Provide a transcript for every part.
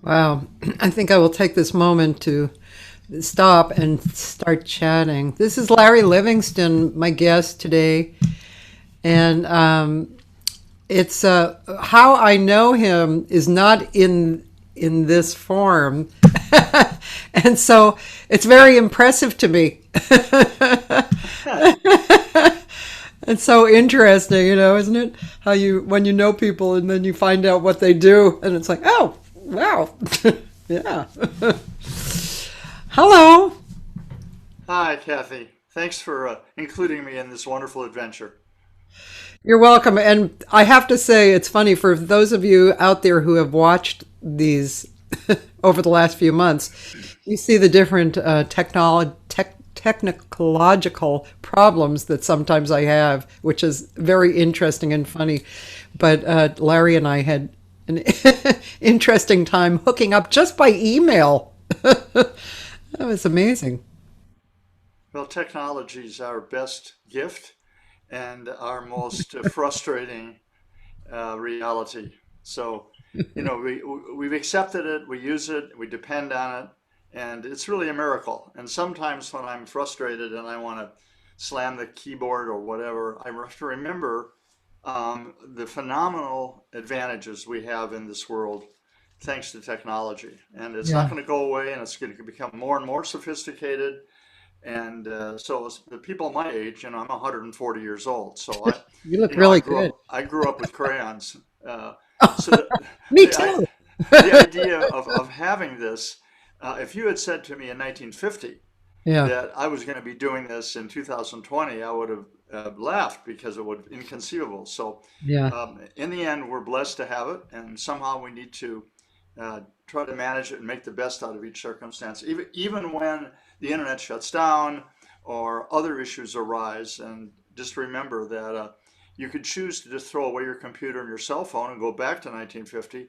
Wow. I think I will take this moment to stop and start chatting. This is Larry Livingston, my guest today. And it's how I know him is not in this form. And so it's very impressive to me. It's so interesting, isn't it? How you, when you know people and then you find out what they do, and it's like, oh, wow. Yeah. Hello. Hi, Kathy. Thanks for including me in this wonderful adventure. You're welcome. And I have to say, it's funny for those of you out there who have watched these over the last few months, you see the different technological problems that sometimes I have, which is very interesting and funny. But Larry and I had an interesting time hooking up just by email. That was amazing. Well, technology is our best gift and our most frustrating reality. So, we've accepted it, we use it, we depend on it, and it's really a miracle. And sometimes when I'm frustrated and I want to slam the keyboard or whatever, I have to remember the phenomenal advantages we have in this world thanks to technology. And it's not Yeah. going to go away, and it's going to become more and more sophisticated. And the people my age, I'm 140 years old, so You look really good. I grew up with crayons. So Me the I, too. the idea of having this, if you had said to me in 1950 Yeah. that I was going to be doing this in 2020, I would have laughed because it would inconceivable. So Yeah. in the end, we're blessed to have it, and somehow we need to try to manage it and make the best out of each circumstance, even when the internet shuts down or other issues arise. And just remember that you could choose to just throw away your computer and your cell phone and go back to 1950.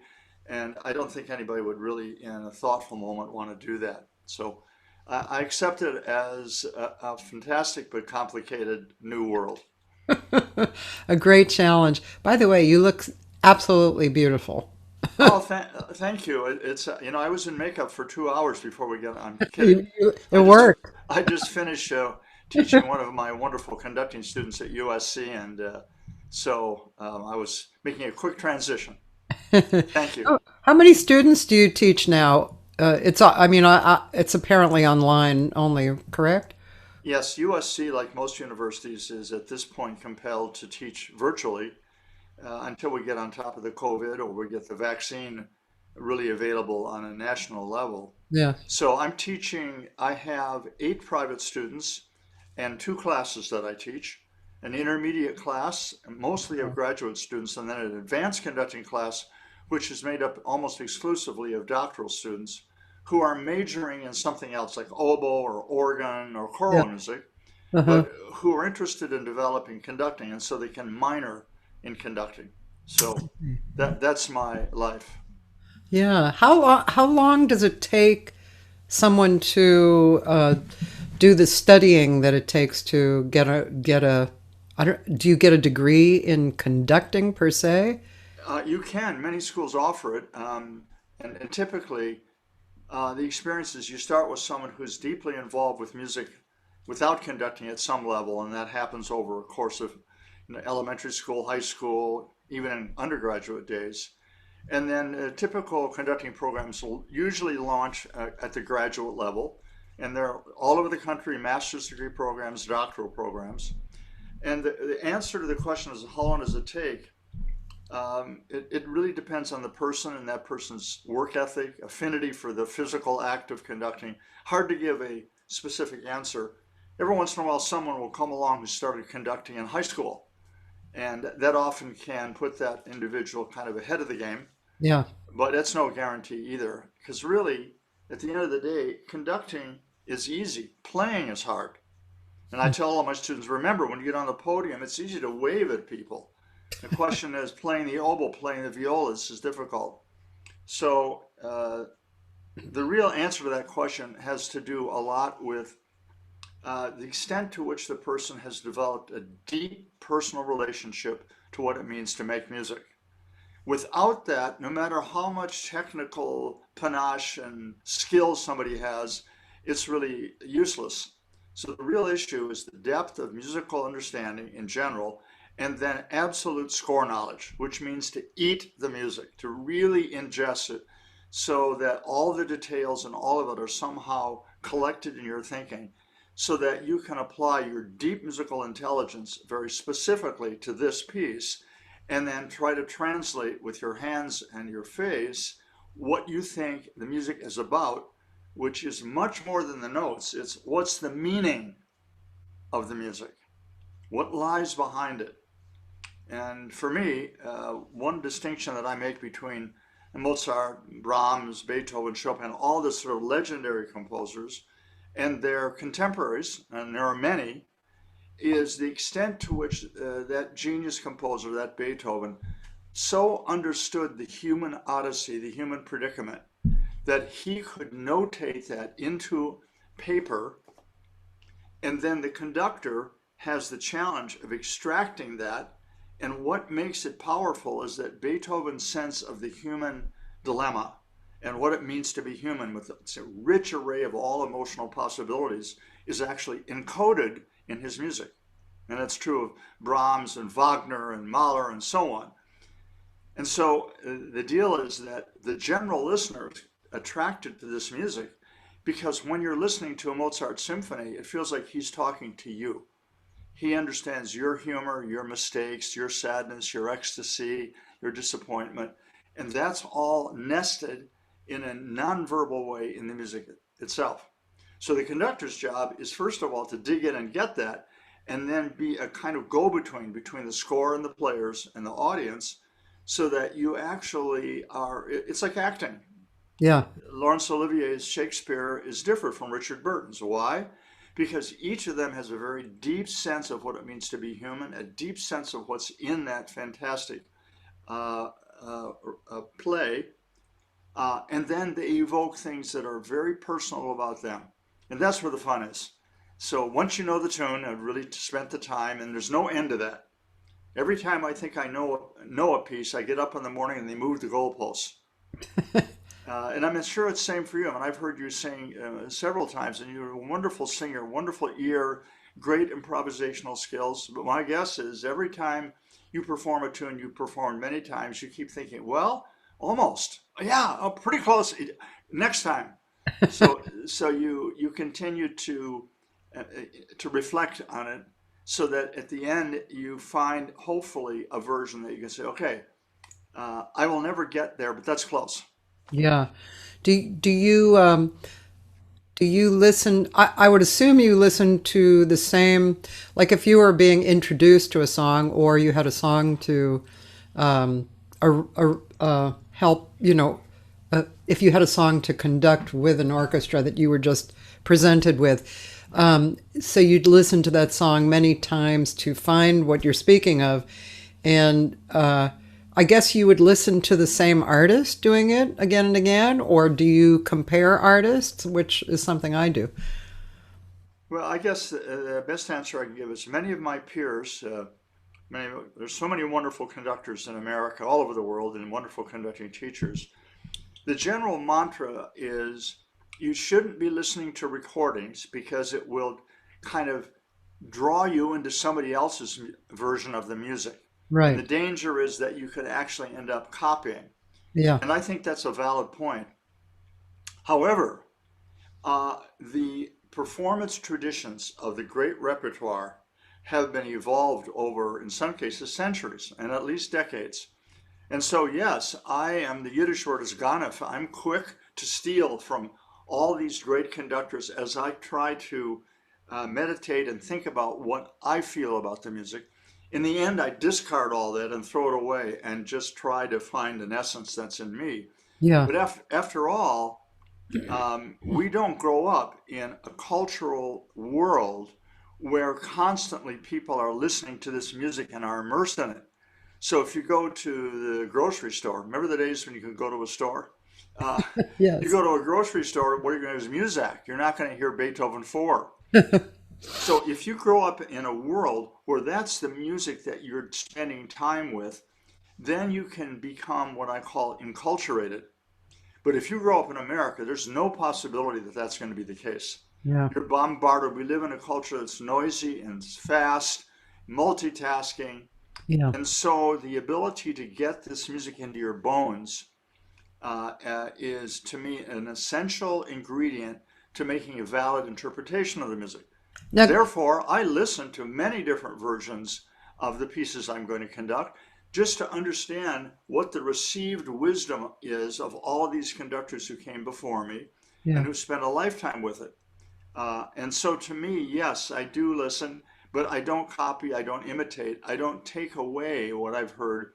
And I don't think anybody would really, in a thoughtful moment, want to do that. So I accept it as a fantastic but complicated new world. A great challenge. By the way, you look absolutely beautiful. Oh, thank you. It's I was in makeup for 2 hours before we got. I'm kidding. It I just worked. I just finished teaching one of my wonderful conducting students at USC, and so I was making a quick transition. Thank you. How many students do you teach now? I mean, it's apparently online only, correct? Yes, USC, like most universities, is at this point compelled to teach virtually until we get on top of the COVID or we get the vaccine really available on a national level. Yeah. So I'm teaching, I have 8 private students and 2 classes that I teach, an intermediate class, mostly of graduate students, and then an advanced conducting class, which is made up almost exclusively of doctoral students who are majoring in something else like oboe or organ or Yeah. choral music, Uh-huh. but who are interested in developing conducting, and so they can minor in conducting. So that's my life. Yeah. How long does it take someone to do the studying that it takes to get a I don't do you get a degree in conducting per se? You can. Many schools offer it, and typically the experience is you start with someone who's deeply involved with music without conducting at some level, and that happens over a course of elementary school, high school, even in undergraduate days. And then typical conducting programs will usually launch at the graduate level, and they're all over the country, master's degree programs, doctoral programs. And the answer to the question is how long does it take? It really depends on the person and that person's work ethic, affinity for the physical act of conducting. Hard to give a specific answer. Every once in a while, someone will come along who started conducting in high school, and that often can put that individual kind of ahead of the game. Yeah. But that's no guarantee either, because really, at the end of the day, conducting is easy. Playing is hard. And I tell all my students, remember, when you get on the podium, it's easy to wave at people. The question is playing the oboe, playing the violas is difficult. So the real answer to that question has to do a lot with the extent to which the person has developed a deep personal relationship to what it means to make music. Without that, no matter how much technical panache and skill somebody has, it's really useless. So the real issue is the depth of musical understanding in general, and then absolute score knowledge, which means to eat the music, to really ingest it so that all the details and all of it are somehow collected in your thinking so that you can apply your deep musical intelligence very specifically to this piece and then try to translate with your hands and your face what you think the music is about, which is much more than the notes. It's what's the meaning of the music, what lies behind it. And for me, one distinction that I make between Mozart, Brahms, Beethoven, Chopin, all the sort of legendary composers and their contemporaries, and there are many, is the extent to which that genius composer, that Beethoven, so understood the human odyssey, the human predicament, that he could notate that into paper, and then the conductor has the challenge of extracting that. And what makes it powerful is that Beethoven's sense of the human dilemma and what it means to be human with its rich array of all emotional possibilities is actually encoded in his music. And that's true of Brahms and Wagner and Mahler and so on. And so the deal is that the general listener is attracted to this music because when you're listening to a Mozart symphony, it feels like he's talking to you. He understands your humor, your mistakes, your sadness, your ecstasy, your disappointment. And that's all nested in a nonverbal way in the music itself. So the conductor's job is, first of all, to dig in and get that, and then be a kind of go-between between the score and the players and the audience so that you actually are, it's like acting. Yeah. Laurence Olivier's Shakespeare is different from Richard Burton's. Why? Because each of them has a very deep sense of what it means to be human, a deep sense of what's in that fantastic uh, play, and then they evoke things that are very personal about them. And that's where the fun is. So once you know the tune, I've really spent the time, and there's no end to that. Every time I think I know a piece, I get up in the morning and they move the goalposts. And I'm sure it's the same for you. I mean, I've heard you sing several times, and you're a wonderful singer, wonderful ear, great improvisational skills. But my guess is every time you perform a tune, you perform many times, you keep thinking, well, almost, yeah, oh, pretty close. Next time. So you continue to reflect on it, so that at the end you find hopefully a version that you can say, okay, I will never get there, but that's close. Yeah. Do you listen? I would assume you listen to the same, like if you were being introduced to a song or you had a song to um, help, if you had a song to conduct with an orchestra that you were just presented with. So you'd listen to that song many times to find what you're speaking of. And I guess you would listen to the same artist doing it again and again, or do you compare artists, which is something I do? Well, I guess the best answer I can give is many of my peers, there's so many wonderful conductors in America, all over the world, and wonderful conducting teachers. The general mantra is you shouldn't be listening to recordings because it will kind of draw you into somebody else's version of the music. And the Right. danger is that you could actually end up copying. Yeah. And I think that's a valid point. However, the performance traditions of the great repertoire have been evolved over, in some cases, centuries and at least decades. And so, yes, I am, the Yiddish word is ganef. I'm quick to steal from all these great conductors as I try to meditate and think about what I feel about the music. In the end, I discard all that and throw it away and just try to find an essence that's in me. Yeah. But after all, we don't grow up in a cultural world where constantly people are listening to this music and are immersed in it. So if you go to the grocery store, remember the days when you could go to a store? Uh, you Yes. go to a grocery store, what you're going to do is Muzak. You're not going to hear Beethoven 4. So if you grow up in a world where that's the music that you're spending time with, then you can become what I call enculturated. But if you grow up in America, there's no possibility that that's going to be the case. Yeah. You're bombarded. We live in a culture that's noisy and fast, multitasking. Yeah. And so the ability to get this music into your bones is, to me, an essential ingredient to making a valid interpretation of the music. Now, Therefore, I listen to many different versions of the pieces I'm going to conduct just to understand what the received wisdom is of all of these conductors who came before me and yeah. who spent a lifetime with it. And so to me, yes, I do listen, but I don't copy, I don't imitate, I don't take away what I've heard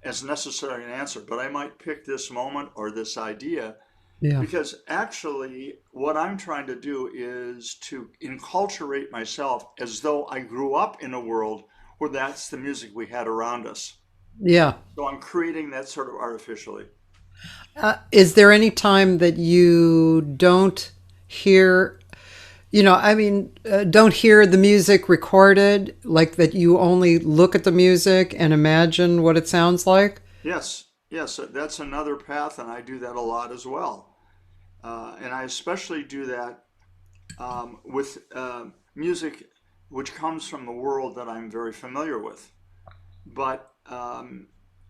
as necessarily an answer, but I might pick this moment or this idea Yeah. because actually what I'm trying to do is to enculturate myself as though I grew up in a world where that's the music we had around us. Yeah. So I'm creating that sort of artificially. Is there any time that you don't hear, don't hear the music recorded, like that you only look at the music and imagine what it sounds like? Yes, yes, that's another path, and I do that a lot as well. And I especially do that with music which comes from the world that I'm very familiar with. But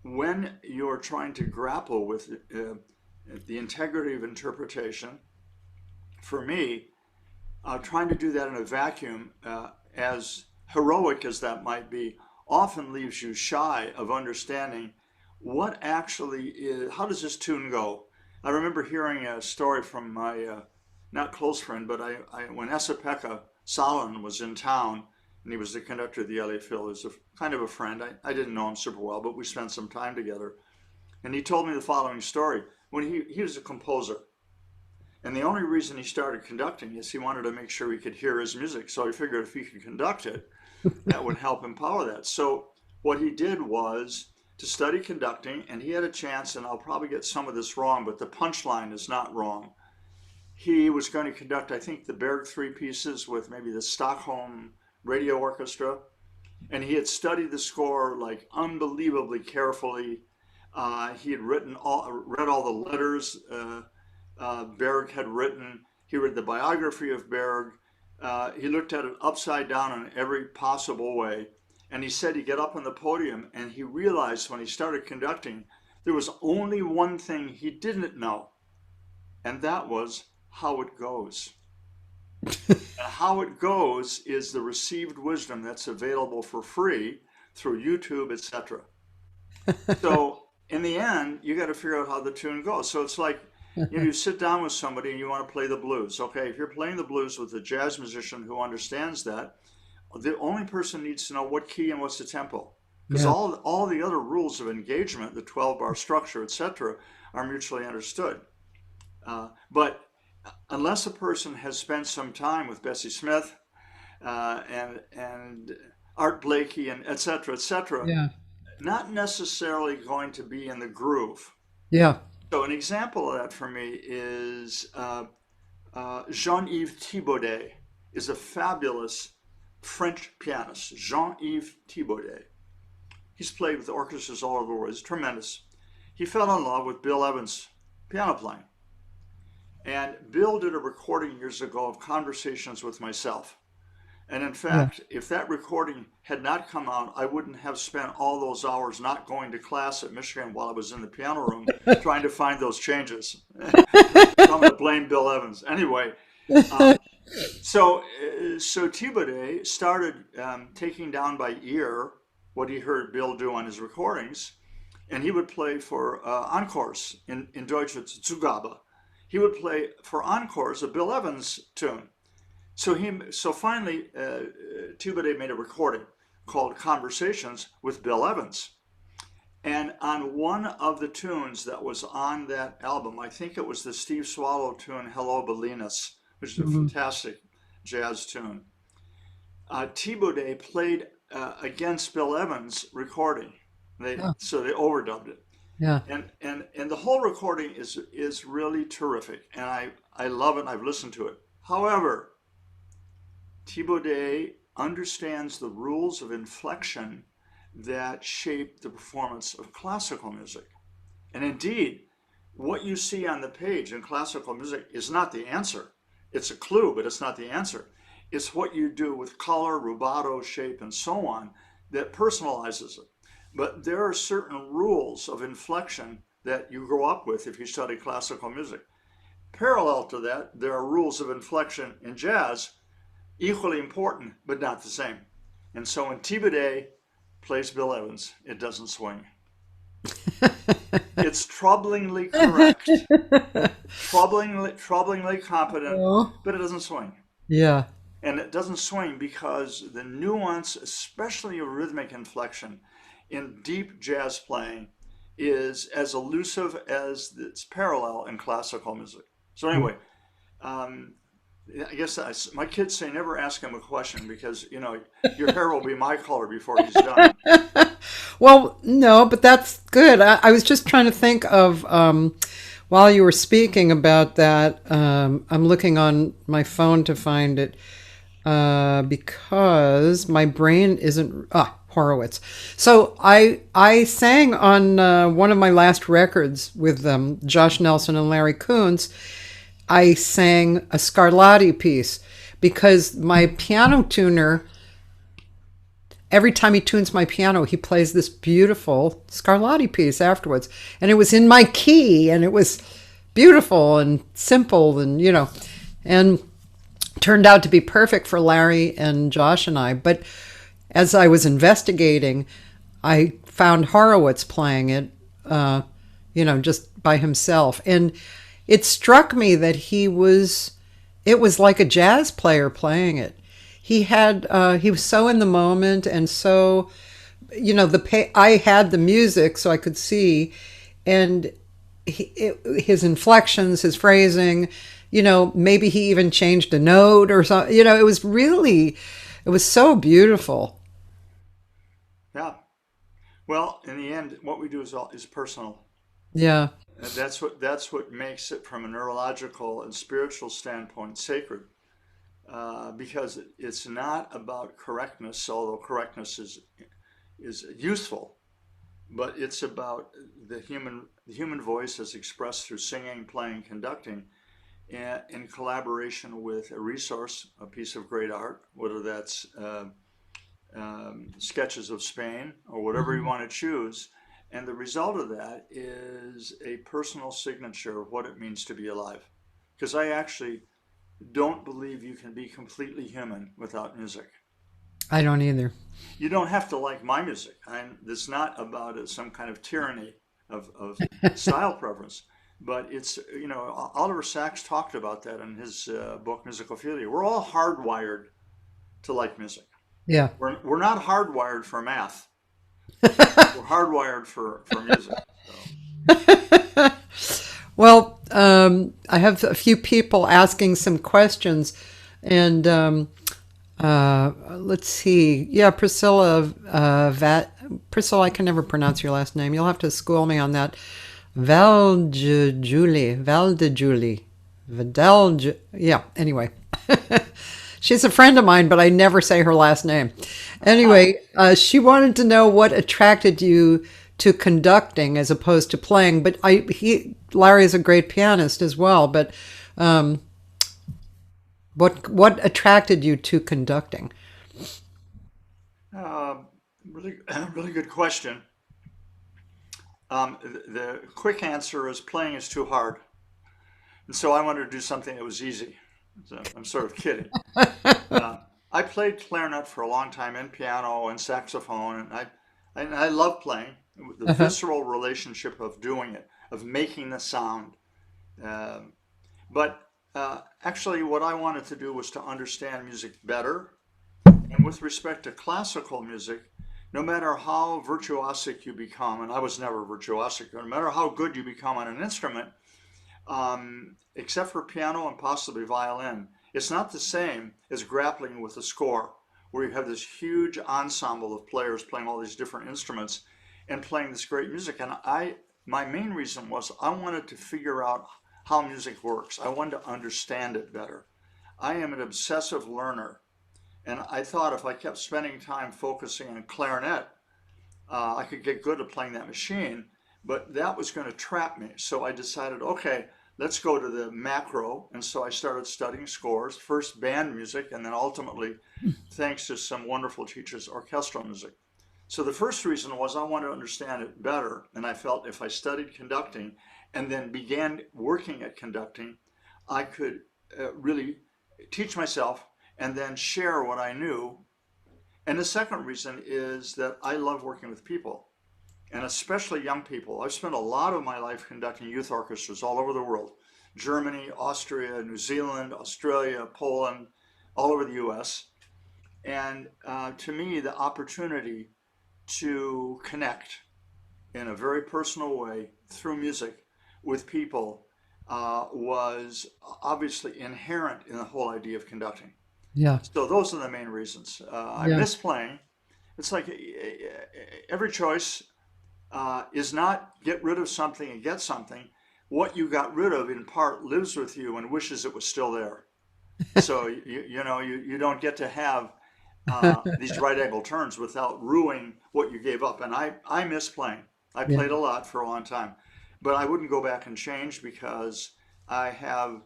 when you're trying to grapple with the integrity of interpretation, for me, trying to do that in a vacuum, as heroic as that might be, often leaves you shy of understanding what actually is, how does this tune go? I remember hearing a story from my not close friend, but when Esa-Pekka Salonen was in town, and he was the conductor of the LA Phil, he was kind of a friend. I didn't know him super well, but we spent some time together. And he told me the following story. When he was a composer, and the only reason he started conducting is he wanted to make sure he could hear his music. So he figured if he could conduct it, that would help empower that. So what he did was to study conducting, and he had a chance, and I'll probably get some of this wrong, but the punchline is not wrong. He was going to conduct, I think, the Berg three pieces with maybe the Stockholm Radio Orchestra, and he had studied the score like unbelievably carefully. He had read all the letters Berg had written. He read the biography of Berg. He looked at it upside down in every possible way. And he said he'd get up on the podium and he realized when he started conducting, there was only one thing he didn't know, and that was how it goes. And how it goes is the received wisdom that's available for free through YouTube, etc. So in the end, you got to figure out how the tune goes. So it's like, you sit down with somebody and you want to play the blues. Okay, if you're playing the blues with a jazz musician who understands that, the only person needs to know what key and what's the tempo. Because Yeah. all the other rules of engagement, the 12-bar structure, etc., are mutually understood. But unless a person has spent some time with Bessie Smith and Art Blakey and etc., Yeah. not necessarily going to be in the groove. Yeah. So an example of that for me is Jean-Yves Thibaudet is a fabulous French pianist. Jean-Yves Thibaudet. He's played with orchestras all over the world. He's tremendous. He fell in love with Bill Evans' piano playing. And Bill did a recording years ago of Conversations with Myself. And in Yeah. fact, if that recording had not come out, I wouldn't have spent all those hours not going to class at Michigan while I was in the piano room trying to find those changes. So I'm going to blame Bill Evans. Anyway, so Thibaudet started taking down by ear what he heard Bill do on his recordings, and he would play for encores in Deutsch it's Zugabe. He would play for encores a Bill Evans tune. So finally, Thibaudet made a recording called Conversations with Bill Evans. And on one of the tunes that was on that album, I think it was the Steve Swallow tune, Hello Belinas, which is a Mhm. fantastic jazz tune. Thibaudet played against Bill Evans' recording. Yeah. So they overdubbed it. Yeah. And the whole recording is really terrific. And I love it and I've listened to it. However, Thibaudet understands the rules of inflection that shape the performance of classical music. And indeed, what you see on the page in classical music is not the answer. It's a clue, but it's not the answer. It's what you do with color, rubato, shape, and so on that personalizes it. But there are certain rules of inflection that you grow up with if you study classical music. Parallel to that, there are rules of inflection in jazz, equally important, but not the same. And so when Thibaudet plays Bill Evans, it doesn't swing. It's troublingly correct, troublingly competent, Oh, but it doesn't swing. yeah. And it doesn't swing because the nuance, especially of rhythmic inflection in deep jazz playing, is as elusive as its parallel in classical music. So anyway, um, I guess my kids say never ask him a question because, you know, your hair will be my color before he's done. Well, no, but that's good. I was just trying to think of, while you were speaking about that, I'm looking on my phone to find it because my brain isn't. Horowitz. So I sang on one of my last records with Josh Nelson and Larry Coons. I sang a Scarlatti piece because my piano tuner, every time he tunes my piano, he plays this beautiful Scarlatti piece afterwards. And it was in my key and it was beautiful and simple and, you know, and turned out to be perfect for Larry and Josh and I. But as I was investigating, I found Horowitz playing it, you know, just by himself. And it struck me that it was like a jazz player playing it. He was so in the moment and so, you know, I had the music so I could see, and his inflections, his phrasing, you know, maybe he even changed a note or something. You know, it was so beautiful. Yeah. Well, in the end, what we do is personal. Yeah. And that's what makes it from a neurological and spiritual standpoint sacred. Because it's not about correctness, although correctness is useful, but it's about the human voice as expressed through singing, playing, conducting, and in collaboration with a resource, a piece of great art, whether that's sketches of Spain or whatever you Mhm. want to choose. And the result of that is a personal signature of what it means to be alive. Because I actually don't believe you can be completely human without music. I don't either. You don't have to like my music. It's not about some kind of tyranny of style preference, but it's, you know, Oliver Sacks talked about that in his book Musicophilia. We're all hardwired to like music. Yeah. We're not hardwired for math. We're hardwired for music. So. Well, I have a few people asking some questions, and let's see. Yeah, Priscilla, I can never pronounce your last name. You'll have to school me on that. Valdejuli. Yeah, anyway. She's a friend of mine, but I never say her last name. Anyway, she wanted to know what attracted you to conducting as opposed to playing. But Larry is a great pianist as well. But what attracted you to conducting? Really, really good question. The quick answer is playing is too hard, and so I wanted to do something that was easy. So I'm sort of kidding. Uh, I played clarinet for a long time, and piano and saxophone, and I love playing. The Uh-huh. visceral relationship of doing it, of making the sound. Um, but actually, what I wanted to do was to understand music better. And with respect to classical music, no matter how virtuosic you become, and I was never virtuosic, no matter how good you become on an instrument, except for piano and possibly violin, it's not the same as grappling with a score, where you have this huge ensemble of players playing all these different instruments and playing this great music. And my main reason was I wanted to figure out how music works. I wanted to understand it better. I am an obsessive learner, and I thought if I kept spending time focusing on clarinet, I could get good at playing that machine, but that was going to trap me. So I decided, okay, let's go to the macro. And so I started studying scores, first band music, and then ultimately, thanks to some wonderful teachers, orchestral music. So the first reason was I wanted to understand it better. And I felt if I studied conducting and then began working at conducting, I could really teach myself and then share what I knew. And the second reason is that I love working with people, and especially young people. I've spent a lot of my life conducting youth orchestras all over the world: Germany, Austria, New Zealand, Australia, Poland, all over the US. And to me, the opportunity to connect in a very personal way through music with people was obviously inherent in the whole idea of conducting. Yeah. So those are the main reasons. I Yeah. miss playing. It's like every choice is not get rid of something and get something. What you got rid of in part lives with you and wishes it was still there. So you don't get to have these right angle turns without ruining what you gave up. And I miss playing. I Yeah. played a lot for a long time, but I wouldn't go back and change because I have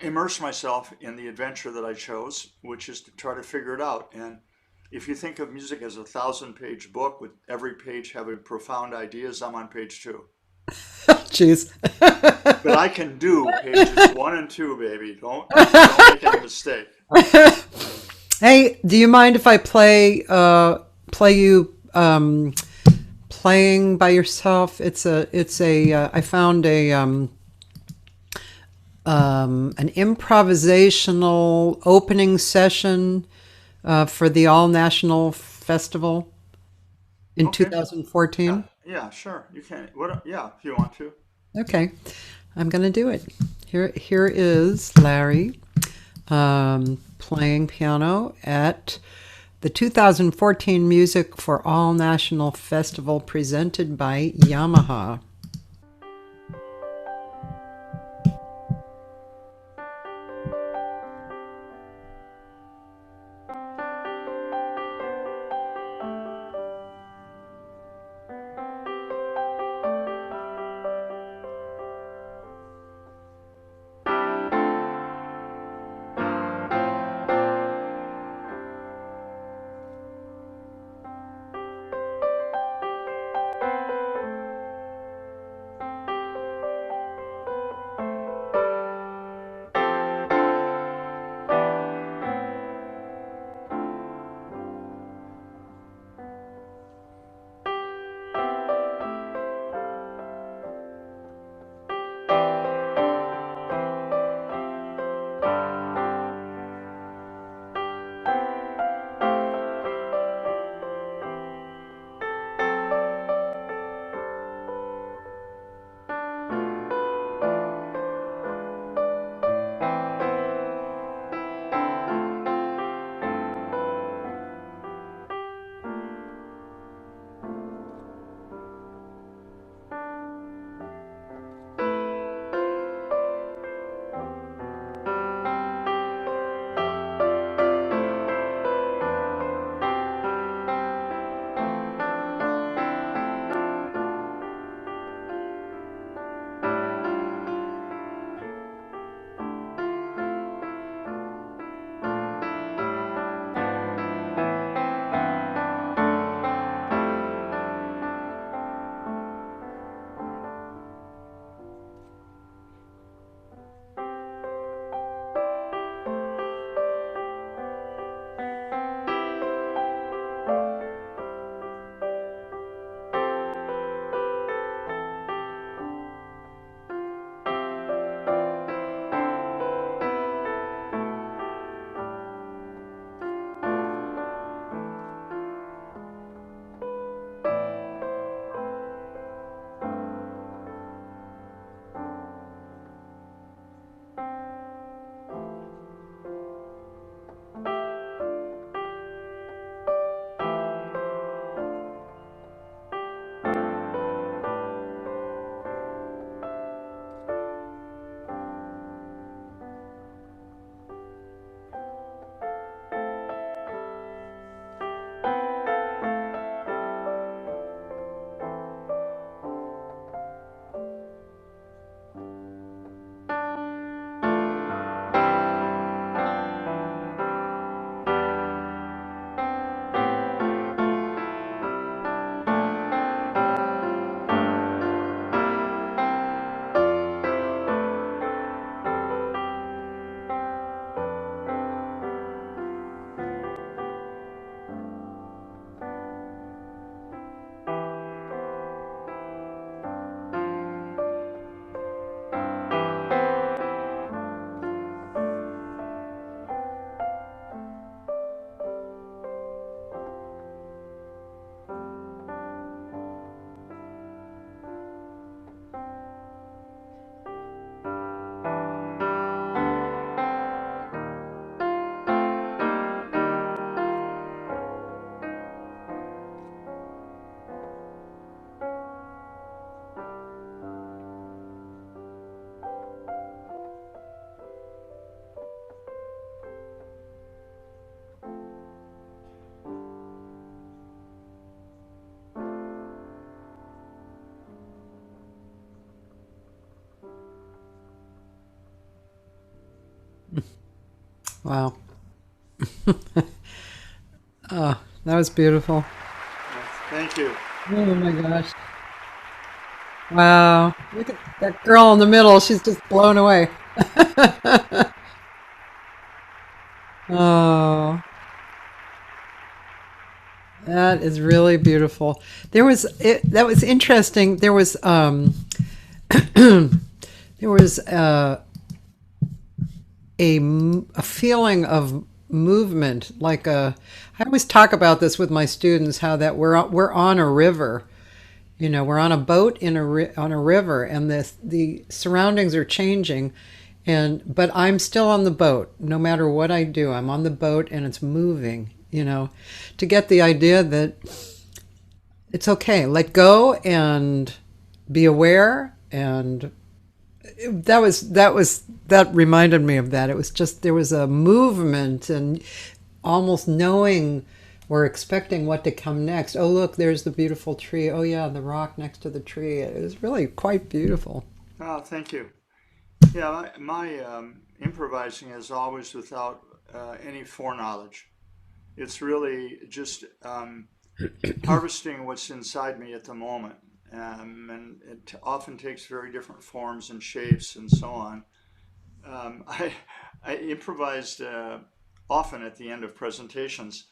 immersed myself in the adventure that I chose, which is to try to figure it out. And if you think of music as a 1,000-page book with every page having profound ideas, I'm on page two. Jeez. But I can do pages one and two, baby. Don't make any mistake. Hey, do you mind if I play you playing by yourself? I found an improvisational opening session for the All National Festival in Okay. Yeah. 2014. Yeah. Sure. You can. What? Yeah. If you want to. Okay, I'm going to do it. Here is Larry playing piano at the 2014 Music for All National Festival presented by Yamaha. Wow. Oh, that was beautiful. Thank you. Oh my gosh. Wow. Look at that girl in the middle. She's just blown away. Oh, that is really beautiful. That was interesting. There was a feeling of movement, like a. I always talk about this with my students, how that we're on a river. You know, we're on a boat on a river, and the surroundings are changing, and but I'm still on the boat. No matter what I do, I'm on the boat, and it's moving. You know, to get the idea that it's okay. Let go and be aware, and that reminded me of that. It was just there was a movement and almost knowing or expecting what to come next. Oh, look, there's the beautiful tree. Oh, yeah, the rock next to the tree. It was really quite beautiful. Oh, thank you. Yeah, my improvising is always without any foreknowledge. It's really just harvesting what's inside me at the moment. And it often takes very different forms and shapes and so on. Um, I, I improvised often at the end of presentations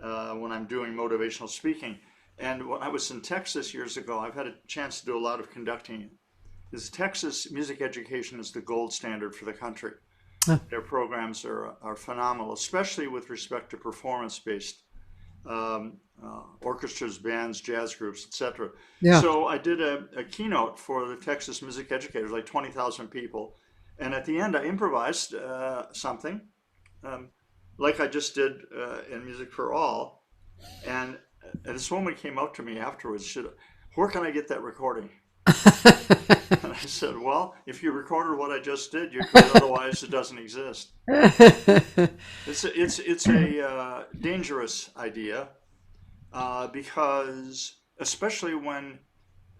when I'm doing motivational speaking. And when I was in Texas years ago, I've had a chance to do a lot of conducting. This Texas music education is the gold standard for the country. Huh. Their programs are phenomenal, especially with respect to performance-based orchestras, bands, jazz groups, etc. Yeah. So I did a keynote for the Texas music educators, like 20,000 people. And at the end, I improvised something um, like I just did in Music for All. And this woman came up to me afterwards. She said, "Where can I get that recording?" And I said, "Well, if you recorded what I just did, you could. Otherwise, it doesn't exist." It's a dangerous idea because, especially when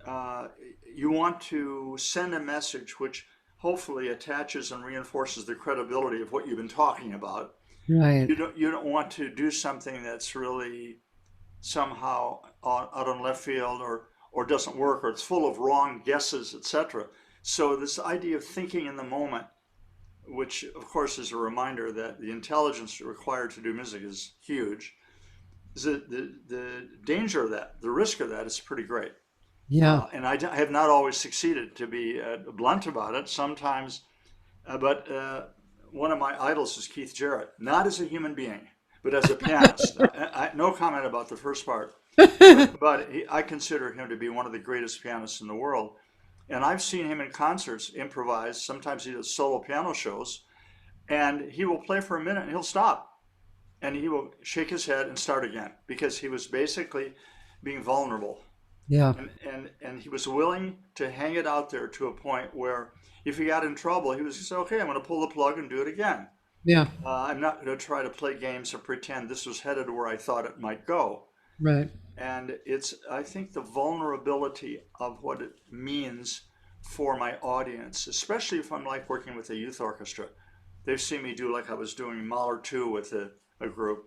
uh, you want to send a message which hopefully attaches and reinforces the credibility of what you've been talking about. Right. You don't want to do something that's really somehow out on left field or doesn't work or it's full of wrong guesses, etc. So this idea of thinking in the moment, which of course is a reminder that the intelligence required to do music is huge, is that the danger of that, the risk of that is pretty great. Yeah. And I have not always succeeded, to be blunt about it. Sometimes, but one of my idols is Keith Jarrett, not as a human being, but as a pianist. No comment about the first part, but I consider him to be one of the greatest pianists in the world. And I've seen him in concerts improvise. Sometimes he does solo piano shows, and he will play for a minute and he'll stop and he will shake his head and start again because he was basically being vulnerable. Yeah. And he was willing to hang it out there to a point where if he got in trouble, he was just okay. I'm going to pull the plug and do it again. Yeah. I'm not going to try to play games or pretend this was headed where I thought it might go. Right. And it's, I think, the vulnerability of what it means for my audience, especially if I'm like working with a youth orchestra. They've seen me do like I was doing Mahler 2 with a group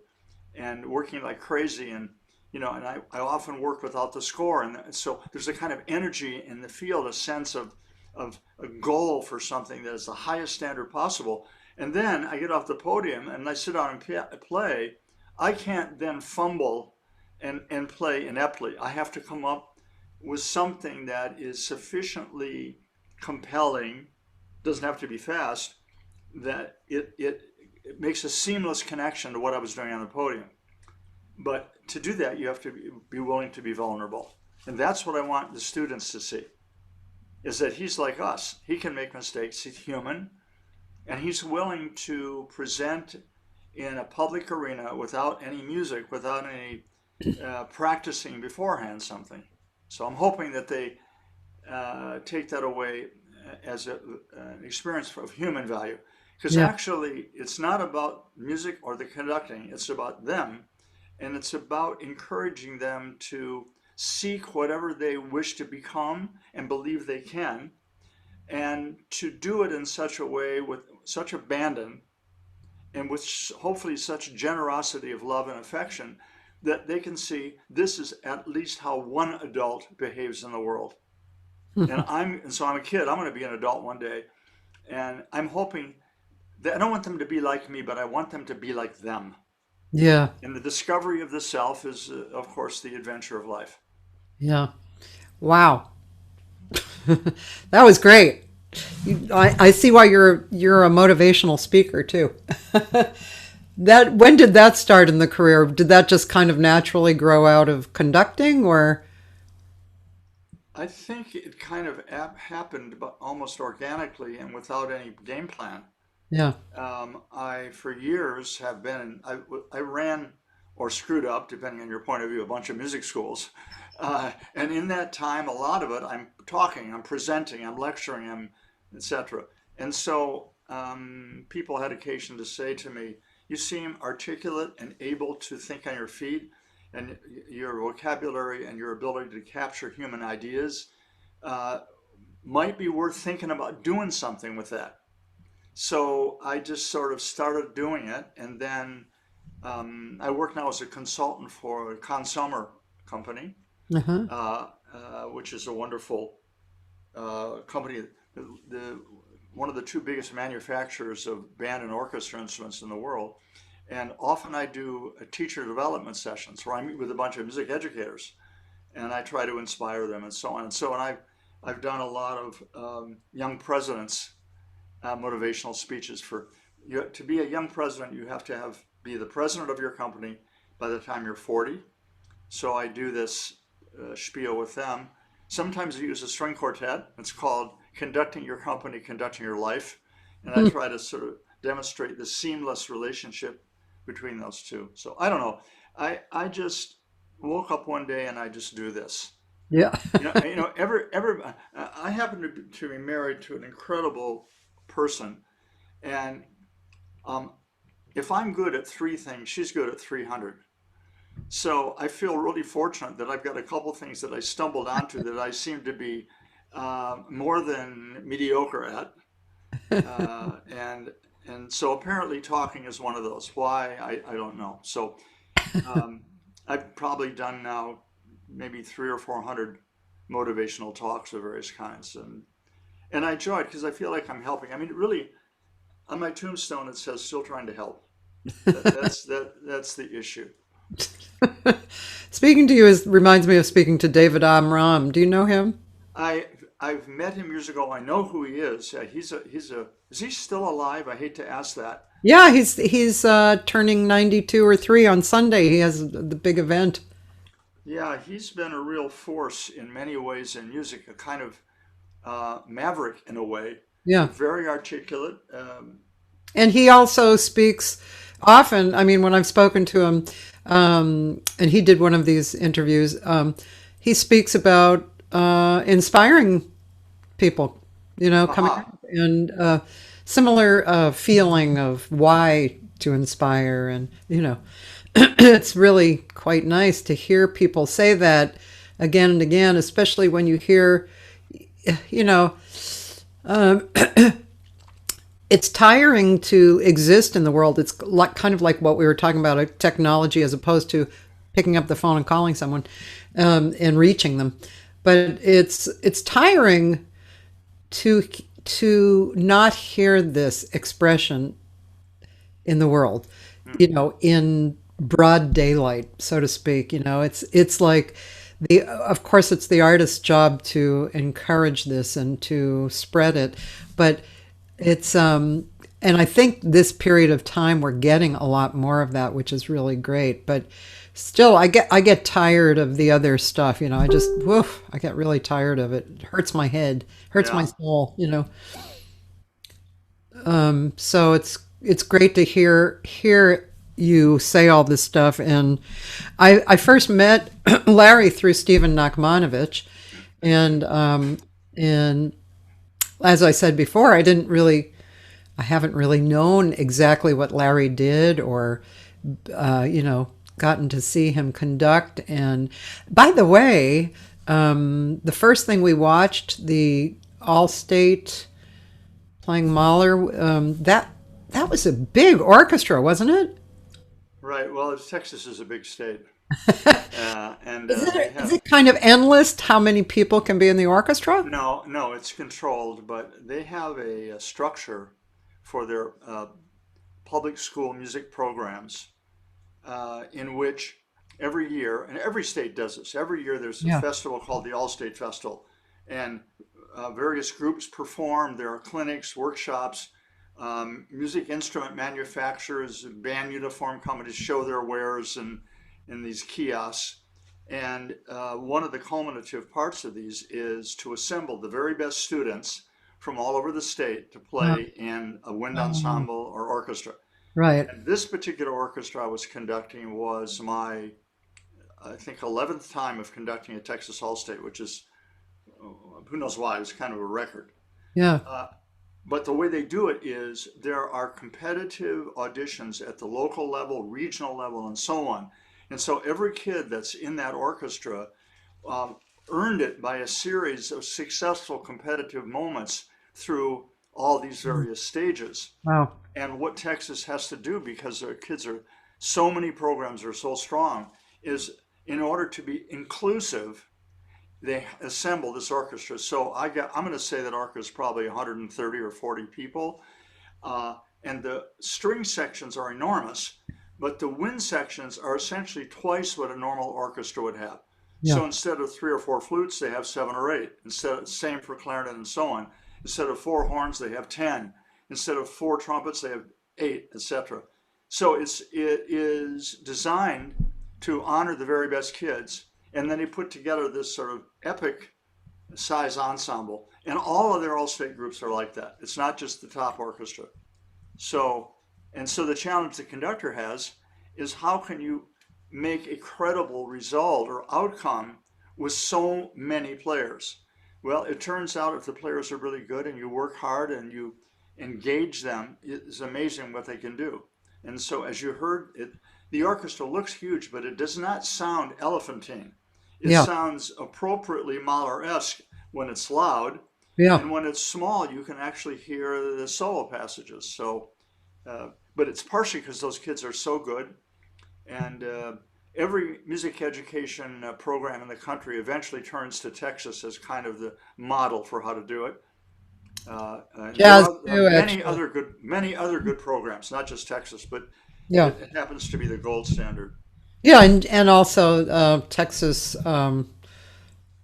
and working like crazy. And and I often work without the score. And so there's a kind of energy in the field, a sense of a goal for something that is the highest standard possible. And then I get off the podium and I sit down and play. I can't then fumble and play ineptly. I have to come up with something that is sufficiently compelling, doesn't have to be fast, that it makes a seamless connection to what I was doing on the podium. But to do that, you have to be willing to be vulnerable. And that's what I want the students to see, is that he's like us. He can make mistakes. He's human. And he's willing to present in a public arena without any music, without any practicing beforehand something. So I'm hoping that they take that away as an experience of human value. Because Yeah. actually, it's not about music or the conducting, it's about them. And it's about encouraging them to seek whatever they wish to become and believe they can, and to do it in such a way with such abandon and with hopefully such generosity of love and affection that they can see this is at least how one adult behaves in the world. And so I'm a kid. I'm going to be an adult one day, and I'm hoping that I don't want them to be like me, but I want them to be like them. Yeah. And the discovery of the self is, of course, the adventure of life. Yeah. Wow. That was great. I see why you're a motivational speaker too. That when did that start in the career? Did that just kind of naturally grow out of conducting, or? I think it kind of happened almost organically and without any game plan. Yeah. I, for years, I ran or screwed up, depending on your point of view, a bunch of music schools. And in that time, a lot of it, I'm talking, I'm presenting, I'm lecturing, etc. And so people had occasion to say to me, "You seem articulate and able to think on your feet, and your vocabulary and your ability to capture human ideas might be worth thinking about doing something with that." So I just sort of started doing it, and then I work now as a consultant for a consumer company, Uh-huh. which is a wonderful company. The one of the two biggest manufacturers of band and orchestra instruments in the world. And often I do teacher development sessions where I meet with a bunch of music educators, and I try to inspire them and so on. And so, I've done a lot of young presidents motivational speeches for you. To be a young president, you have to be the president of your company by the time you're 40. So I do this spiel with them. Sometimes I use a string quartet. It's called Conducting Your Company, Conducting Your Life. And I try to sort of demonstrate the seamless relationship between those two. So I don't know. I just woke up one day and I just do this. Yeah. I happen to be married to an incredible person, and if I'm good at three things, she's good at 300. So I feel really fortunate that I've got a couple things that I stumbled onto that I seem to be more than mediocre at, and so apparently talking is one of those. Why I don't know. So I've probably done now maybe 300 or 400 motivational talks of various kinds, and I enjoy it because I feel like I'm helping. I mean, really, on my tombstone it says "still trying to help." That's the issue. Speaking to you reminds me of speaking to David Amram. Do you know him? I've met him years ago. I know who he is. Is he still alive? I hate to ask that. Yeah, he's turning 92 or 3 on Sunday. He has the big event. Yeah, he's been a real force in many ways in music, a kind of maverick in a way. Yeah. Very articulate. And he also speaks often. I mean, when I've spoken to him, and he did one of these interviews, he speaks about inspiring people, coming Aha. up, and similar feeling of why to inspire. And, it's really quite nice to hear people say that again and again, especially when you hear, um, it's tiring to exist in the world. It's like, kind of like what we were talking about, technology as opposed to picking up the phone and calling someone and reaching them. But it's tiring to not hear this expression in the world, in broad daylight, so to speak. It's like of course it's the artist's job to encourage this and to spread it, but it's and I think this period of time we're getting a lot more of that, which is really great. But still, I get tired of the other stuff. I get really tired of it. It hurts my head, hurts my Yeah. soul. So it's great to hear you say all this stuff. And I first met Larry through Stephen Nachmanovich, and as I said before, I haven't really known exactly what Larry did, or gotten to see him conduct. And by the way, the first thing we watched, the All-State playing Mahler, that was a big orchestra, wasn't it? Right. Well, Texas is a big state, and they Is have it kind of endless how many people can be in the orchestra? no, it's controlled, but they have a structure for their public school music programs in which every year, and every state does this, every year there's a Yeah. festival called the All-State Festival, and various groups perform. There are clinics, workshops, music instrument manufacturers, band uniform companies show their wares in these kiosks. And one of the culminative parts of these is to assemble the very best students from all over the state to Uh, play in a wind um, ensemble or orchestra. right. And this particular orchestra I was conducting was my, I think, 11th time of conducting a Texas All-State, which is, who knows why, it's kind of a record. Yeah. Uh, but the way they do it is there are competitive auditions at the local level, regional level, and so on. And so every kid that's in that orchestra um, earned it by a series of successful competitive moments through all these Mm. various stages. Wow. And what Texas has to do, because their kids are, so many programs are so strong, is in order to be inclusive, they assemble this orchestra. So I'm going to say that orchestra is probably 130 or 40 people. And the string sections are enormous, but the wind sections are essentially twice what a normal orchestra would have. Yeah. So instead of 3 or 4 flutes, they have 7 or 8. Same for clarinet and so on. Instead of 4 horns, they have 10. Instead of 4 trumpets, they have 8, etc. So it is designed to honor the very best kids, and then they put together this sort of epic size ensemble, and all of their all-state groups are like that. It's not just the top orchestra. So, and so the challenge the conductor has is how can you make a credible result or outcome with so many players? Well, it turns out if the players are really good and you work hard and you engage them, it's amazing what they can do. And so, as you heard, the orchestra looks huge, but it does not sound elephantine. It Yeah. sounds appropriately Mahler-esque when it's loud, Yeah. and when it's small, you can actually hear the solo passages. So, but it's partially because those kids are so good, and every music education program in the country eventually turns to Texas as kind of the model for how to do it. And there Jazz are too, actually. many other good programs, not just Texas, but Yeah. it happens to be the gold standard. Yeah, and also Texas.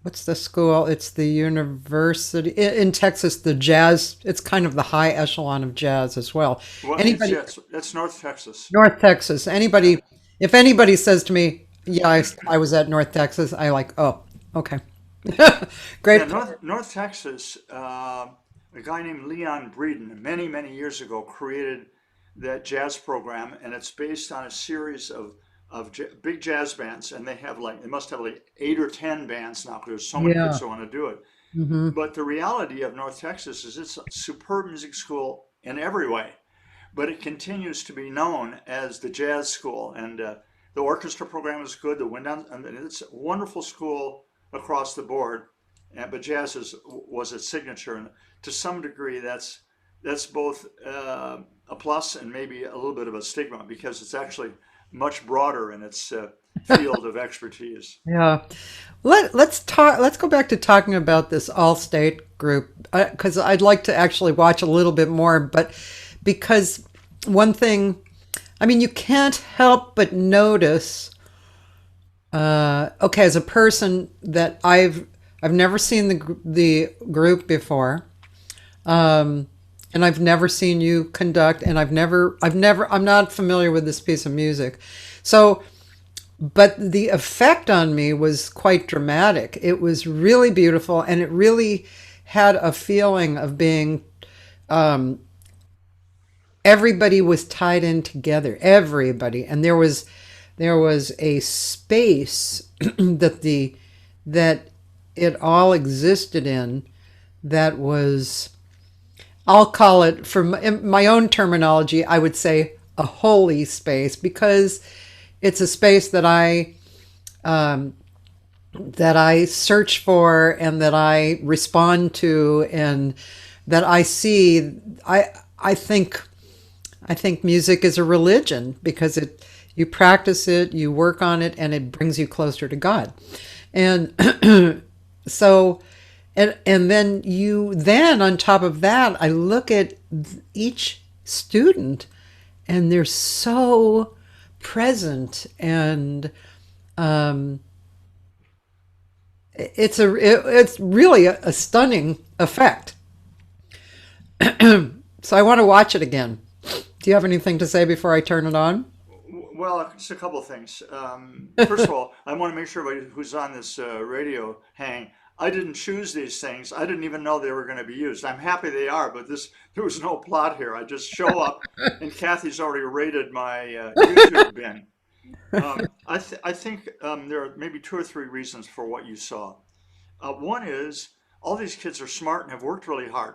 What's the school? It's the university in Texas. The jazz. It's kind of the high echelon of jazz as well. Well, Anybody it's North Texas. North Texas. Yeah, Anybody. If anybody says to me, "Yeah, I was at North Texas," I like, oh, okay, yeah. great. North Texas. A guy named Leon Breeden many years ago created that jazz program, and it's based on a series of big jazz bands, and they must have like 8 or 10 bands now because there's so many kids Yeah. who want to do it. Hmm. But the reality of North Texas is it's a superb music school in every way, but it continues to be known as the jazz school. And the orchestra program is good. The wind down, and it's a wonderful school across the board. But was its signature, and to some degree, that's both a plus and maybe a little bit of a stigma because it's actually much broader in its field of expertise. Yeah. Let's talk. Let's go back to talking about this all-state group because I'd like to actually watch a little bit more. But because one thing, I mean, you can't help but notice. Okay, as a person that I've never seen the group before, and I've never seen you conduct, and I'm not familiar with this piece of music, so. But the effect on me was quite dramatic. It was really beautiful, and it really had a feeling of being everybody was tied in together, everybody, and there was a space that it all existed in that was, I'll call it, for in my own terminology, I would say a holy space because it's a space that I search for and that I respond to and that I see. I think I think music is a religion because it you practice it, you work on it, and it brings you closer to God. And so and then on top of that, I look at each student and they're so present and um, it's really a stunning effect. So I want to watch it again. Do you have anything to say before I turn it on? Well, it's a couple of things. First of all, I want to make sure everybody who's on this radio hang. I didn't choose these things. I didn't even know they were going to be used. I'm happy they are, but there was no plot here. I just show up, and Kathy's already rated my YouTube bin. I think there are maybe two or three reasons for what you saw. One is all these kids are smart and have worked really hard.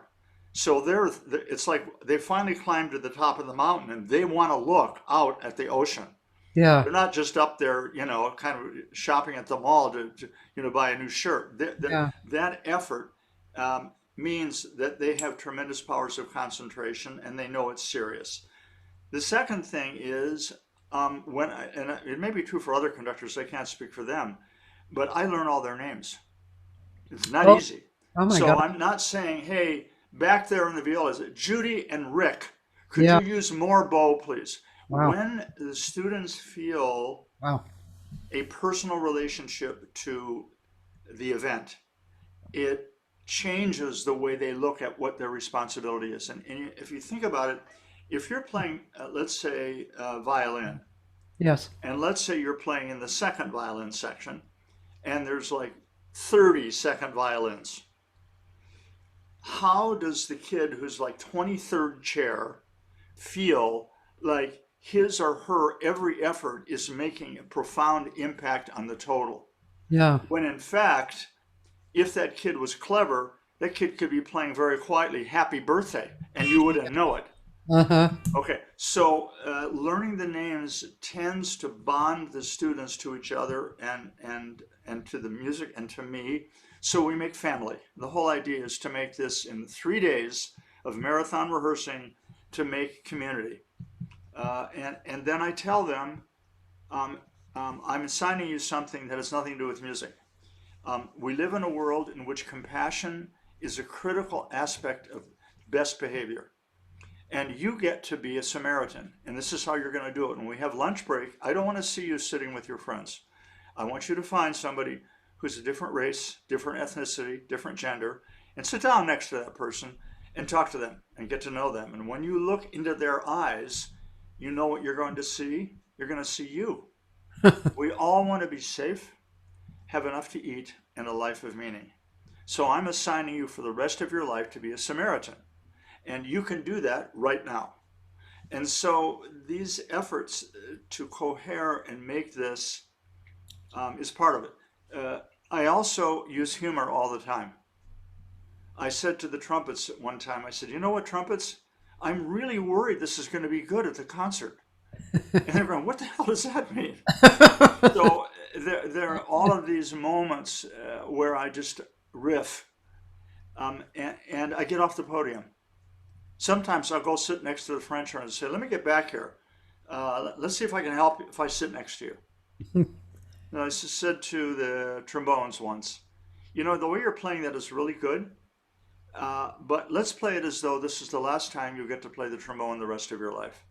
So it's like they finally climbed to the top of the mountain and they want to look out at the ocean. Yeah, They're not just up there, kind of shopping at the mall to buy a new shirt. yeah, That effort means that they have tremendous powers of concentration and they know it's serious. The second thing is and it may be true for other conductors, I can't speak for them, but I learn all their names. It's not oh, easy. oh my So God. I'm not saying, hey, back there in the viola, is it Judy and Rick? Could Yeah, you use more bow, please? wow, When the students feel wow. a personal relationship to the event, it changes the way they look at what their responsibility is. And if you think about it, if you're playing, let's say, violin, Yes. and let's say you're playing in the second violin section, and there's like 30 second violins, how does the kid who's like 23rd chair feel like his or her every effort is making a profound impact on the total? Yeah. When in fact, if that kid was clever, that kid could be playing very quietly "Happy Birthday" and you wouldn't know it. Uh-huh. Okay, so learning the names tends to bond the students to each other and to the music and to me. So we make family. The whole idea is to make this in 3 days of marathon rehearsing to make community. And then I tell them, um, I'm assigning you something that has nothing to do with music. We live in a world in which compassion is a critical aspect of best behavior. And you get to be a Samaritan. And this is how you're going to do it. When we have lunch break, I don't want to see you sitting with your friends. I want you to find somebody who's a different race, different ethnicity, different gender, and sit down next to that person and talk to them and get to know them. And when you look into their eyes, you know what you're going to see? You're going to see you. We all want to be safe, have enough to eat, and a life of meaning. So I'm assigning you for the rest of your life to be a Samaritan. And you can do that right now. And so these efforts to cohere and make this is part of it. I also use humor all the time. I said to the trumpets at one time, I said, you know what, trumpets? I'm really worried this is going to be good at the concert. And they're going, what the hell does that mean? So there are all of these moments where I just riff and I get off the podium. Sometimes I'll go sit next to the French horn and say, let me get back here. Let's see if I can help you if I sit next to you. And I said to the trombones once, you know, the way you're playing that is really good, but let's play it as though this is the last time you get to play the trombone the rest of your life.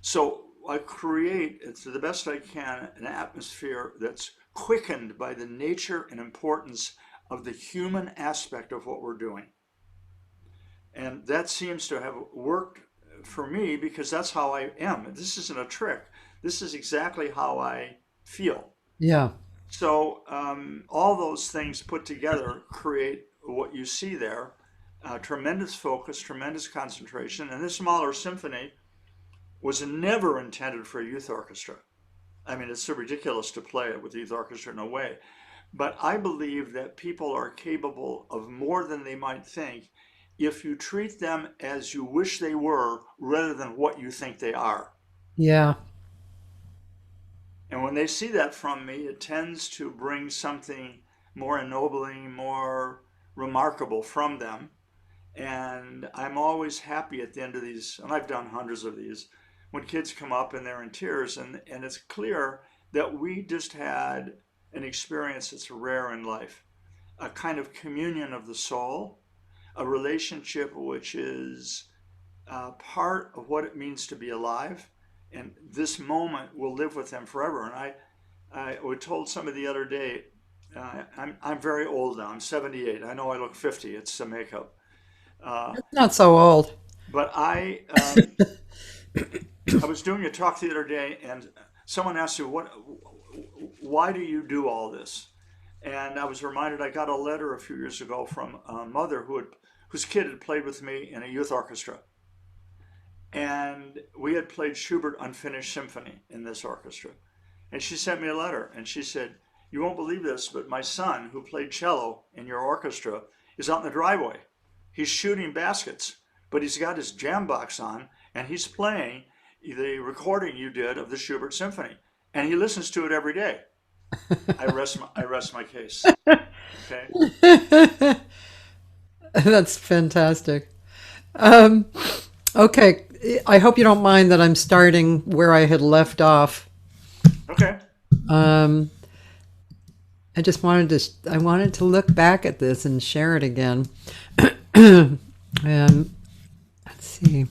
So I create, to the best I can, an atmosphere that's quickened by the nature and importance of the human aspect of what we're doing. And that seems to have worked for me because that's how I am. This isn't a trick. This is exactly how I feel. Yeah. So all those things put together create what you see there. Tremendous focus, tremendous concentration. And this Mahler symphony was never intended for a youth orchestra. I mean, it's so ridiculous to play it with a youth orchestra in a way. But I believe that people are capable of more than they might think if you treat them as you wish they were rather than what you think they are. Yeah. And when they see that from me, it tends to bring something more ennobling, more remarkable from them. And I'm always happy at the end of these, and I've done hundreds of these, when kids come up and they're in tears, and it's clear that we just had an experience that's rare in life, a kind of communion of the soul, a relationship which is part of what it means to be alive. And this moment will live with them forever. And I was told somebody the other day, I'm very old now. I'm 78. I know I look 50. It's the makeup. Uh, Not so old. but I was doing a talk the other day, and someone asked me, why do you do all this? And I was reminded I got a letter a few years ago from a mother whose kid had played with me in a youth orchestra. And we had played Schubert Unfinished Symphony in this orchestra. And she sent me a letter and she said, "You won't believe this, but my son, who played cello in your orchestra, is out in the driveway. He's shooting baskets, but he's got his jam box on and he's playing the recording you did of the Schubert Symphony. And he listens to it every day." I rest my case. Okay. That's fantastic. Um, okay, I hope you don't mind that I'm starting where I had left off. Okay. Um, I wanted to look back at this and share it again. And let's see.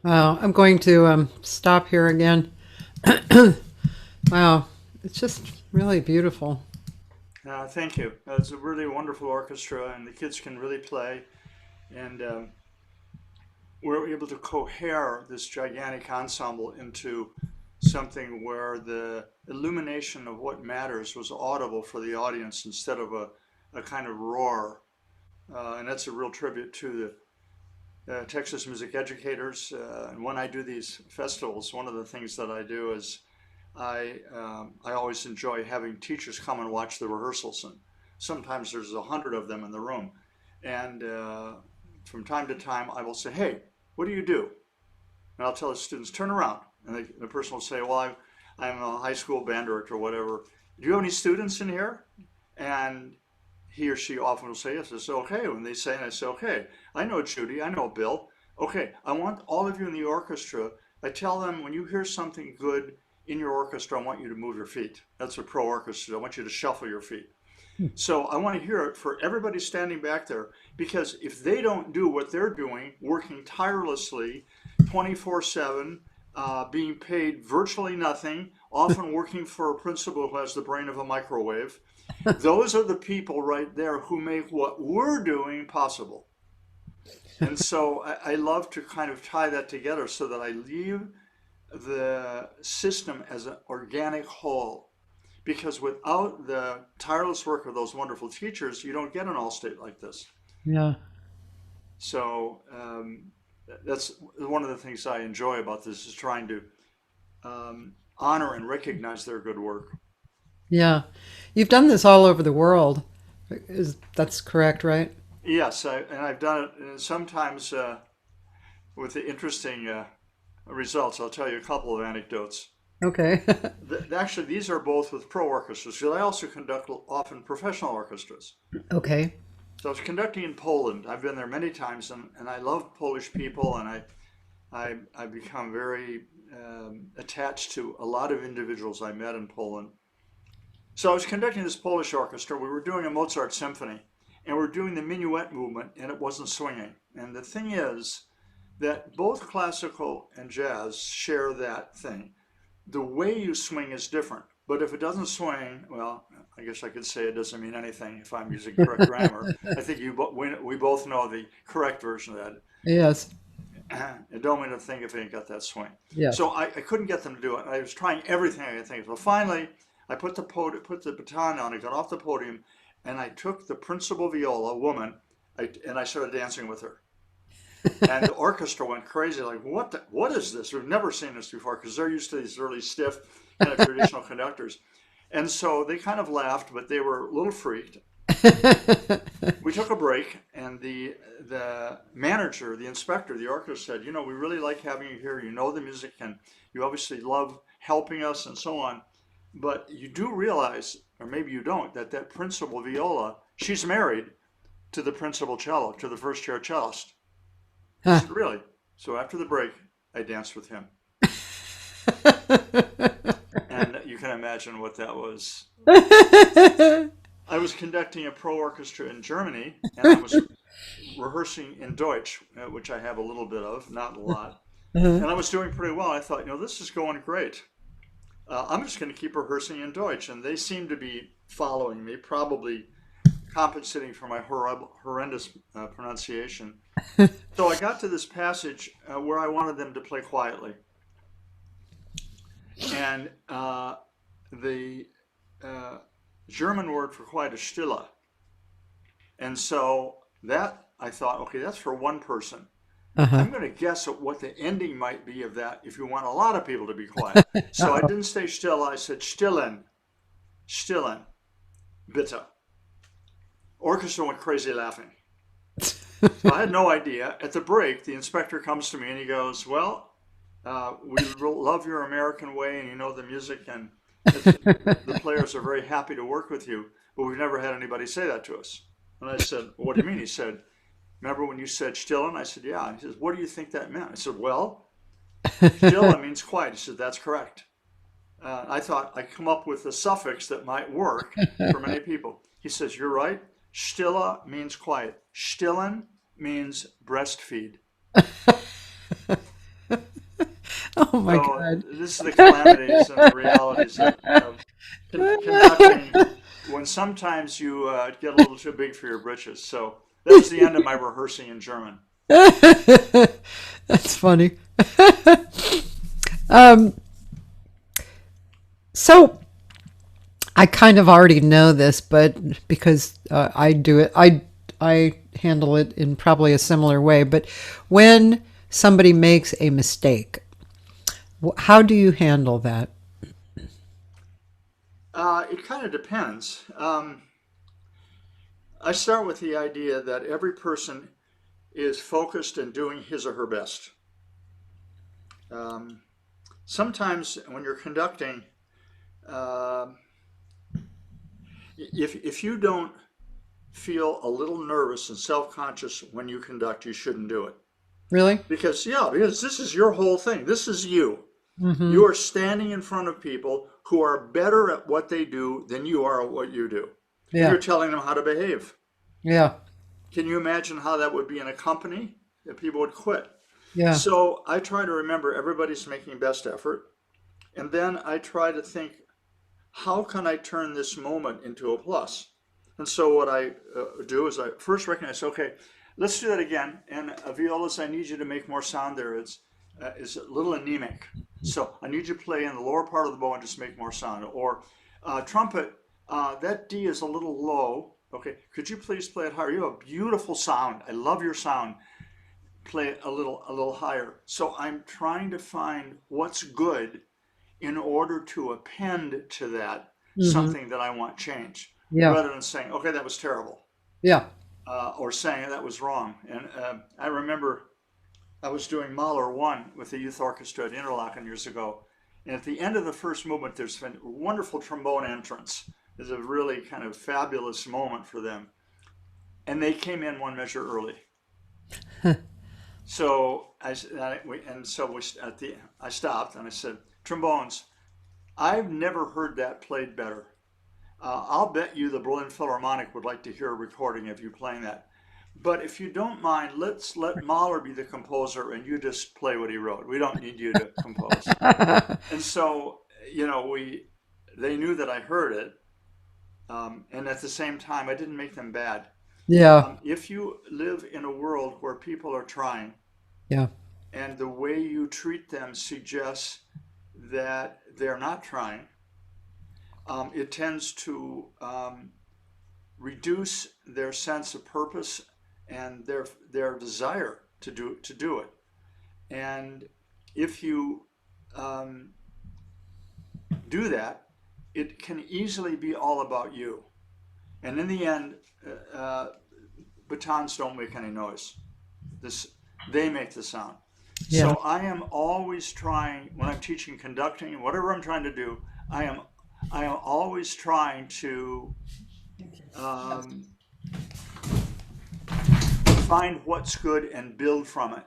Wow, I'm going to stop here again. Wow, it's just really beautiful. Thank you. It's a really wonderful orchestra, and the kids can really play. And we're able to cohere this gigantic ensemble into something where the illumination of what matters was audible for the audience instead of a kind of roar. And that's a real tribute to the Texas music educators. And when I do these festivals, one of the things that I do is I always enjoy having teachers come and watch the rehearsals. And sometimes there's 100 of them in the room. And from time to time, I will say, "Hey, what do you do?" And I'll tell the students, "Turn around." And the person will say, "Well, I'm a high school band director or whatever. Do you have any students in here?" And he or she often will say yes. I say, "Okay." When they say, and I say, "Okay, I know Judy, I know Bill. Okay, I want all of you in the orchestra." I tell them, when you hear something good in your orchestra, I want you to move your feet. That's what pro orchestra. I want you to shuffle your feet. So I want to hear it for everybody standing back there, because if they don't do what they're doing, working tirelessly, 24/7, being paid virtually nothing, often working for a principal who has the brain of a microwave, those are the people right there who make what we're doing possible. And so I love to kind of tie that together so that I leave the system as an organic whole. Because without the tireless work of those wonderful teachers, you don't get an all state like this. Yeah. So that's one of the things I enjoy about this, is trying to honor and recognize their good work. Yeah. You've done this all over the world. That's correct, right? Yes, and I've done it sometimes with the interesting results. I'll tell you a couple of anecdotes. Okay. Actually, these are both with pro orchestras, because I also conduct often professional orchestras. Okay. So I was conducting in Poland. I've been there many times, and I love Polish people, and I become very attached to a lot of individuals I met in Poland. So I was conducting this Polish orchestra. We were doing a Mozart symphony, and we were doing the minuet movement, and it wasn't swinging. And the thing is that both classical and jazz share that thing. The way you swing is different. But if it doesn't swing, well, I guess I could say it doesn't mean anything if I'm using correct grammar. I think we both know the correct version of Yes. that. I don't mean to think if it ain't got that swing. Yes. So I couldn't get them to do it. I was trying everything I could think of. So finally, I put the baton on. I got off the podium, and I took the principal viola, woman, and I started dancing with her. And the orchestra went crazy, like, what is this? We've never seen this before, because they're used to these really stiff, kind of traditional conductors. And so they kind of laughed, but they were a little freaked. We took a break, and the manager, the inspector, the orchestra said, "We really like having you here. You know the music, and you obviously love helping us and so on. But you do realize, or maybe you don't, that principal viola, she's married to the principal cello, to the first chair cellist." I Huh. said, "Really?" So after the break, I danced with him. And you can imagine what that was. I was conducting a pro orchestra in Germany, and I was rehearsing in Deutsch, which I have a little bit of, not a lot. And I was doing pretty well. I thought, this is going great. I'm just going to keep rehearsing in Deutsch. And they seemed to be following me, probably compensating for my horrendous pronunciation. So I got to this passage where I wanted them to play quietly. And the German word for quiet is Stille. And so that, I thought, okay, that's for one person. Uh-huh. I'm going to guess at what the ending might be of that if you want a lot of people to be quiet. So I didn't say Stille, I said Stillen, Stillen, bitte. Orchestra went crazy laughing. So I had no idea. At the break, the inspector comes to me and he goes, "Well, we love your American way, and you know the music, and the players are very happy to work with you, but we've never had anybody say that to us." And I said, "Well, what do you mean?" He said, "Remember when you said Stillen?" I said, "Yeah." He says, "What do you think that meant?" I said, "Well, Stille means quiet." He said, "That's correct." I thought I'd come up with a suffix that might work for many people. He says, "You're right. Stille means quiet. Stillen means breastfeed." Oh my So God. this is the calamities and the realities of conducting when sometimes you get a little too big for your britches. So that was the end of my rehearsing in German. That's funny. Um, so I kind of already know this, but because I do it, I handle it in probably a similar way. But when somebody makes a mistake, how do you handle that? It kind of depends. I start with the idea that every person is focused and doing his or her best. Um, Sometimes when you're conducting, uh, if you don't feel a little nervous and self-conscious when you conduct, you shouldn't do it. Really? Because this is your whole thing. This is you. Mm-hmm. You are standing in front of people who are better at what they do than you are at what you do. And Yeah. you're telling them how to behave. Yeah. Can you imagine how that would be in a company? That people would quit. Yeah. So I try to remember everybody's making best effort. And then I try to think, how can I turn this moment into a plus? And so what I do is I first recognize, okay, let's do that again. And violas, I need you to make more sound there. It's a little anemic. So I need you to play in the lower part of the bow and just make more sound. Or trumpet, that D is a little low. Okay, could you please play it higher? You have a beautiful sound. I love your sound. Play it a little higher. So I'm trying to find what's good in order to append to that Mm-hmm. something that I want changed, Yeah. rather than saying, okay, that was terrible, Yeah. or saying that was wrong. And I remember I was doing Mahler 1 with the youth orchestra at Interlaken years ago. And at the end of the first movement, there's been a wonderful trombone entrance. It's a really kind of fabulous moment for them. And they came in one measure early. So I stopped and I said, trombones, I've never heard that played better. I'll bet you the Berlin Philharmonic would like to hear a recording of you playing that. But if you don't mind, let's let Mahler be the composer and you just play what he wrote. We don't need you to compose. And so, they knew that I heard it. And at the same time, I didn't make them bad. Yeah. If you live in a world where people are trying Yeah. and the way you treat them suggests that they're not trying, it tends to reduce their sense of purpose and their desire to do it. And if you um, do that, it can easily be all about you. And in the end, batons don't make any noise. This They make the sound. Yeah. So I am always trying when I'm teaching conducting, whatever I'm trying to do, I am I am always trying to um, find what's good and build from it.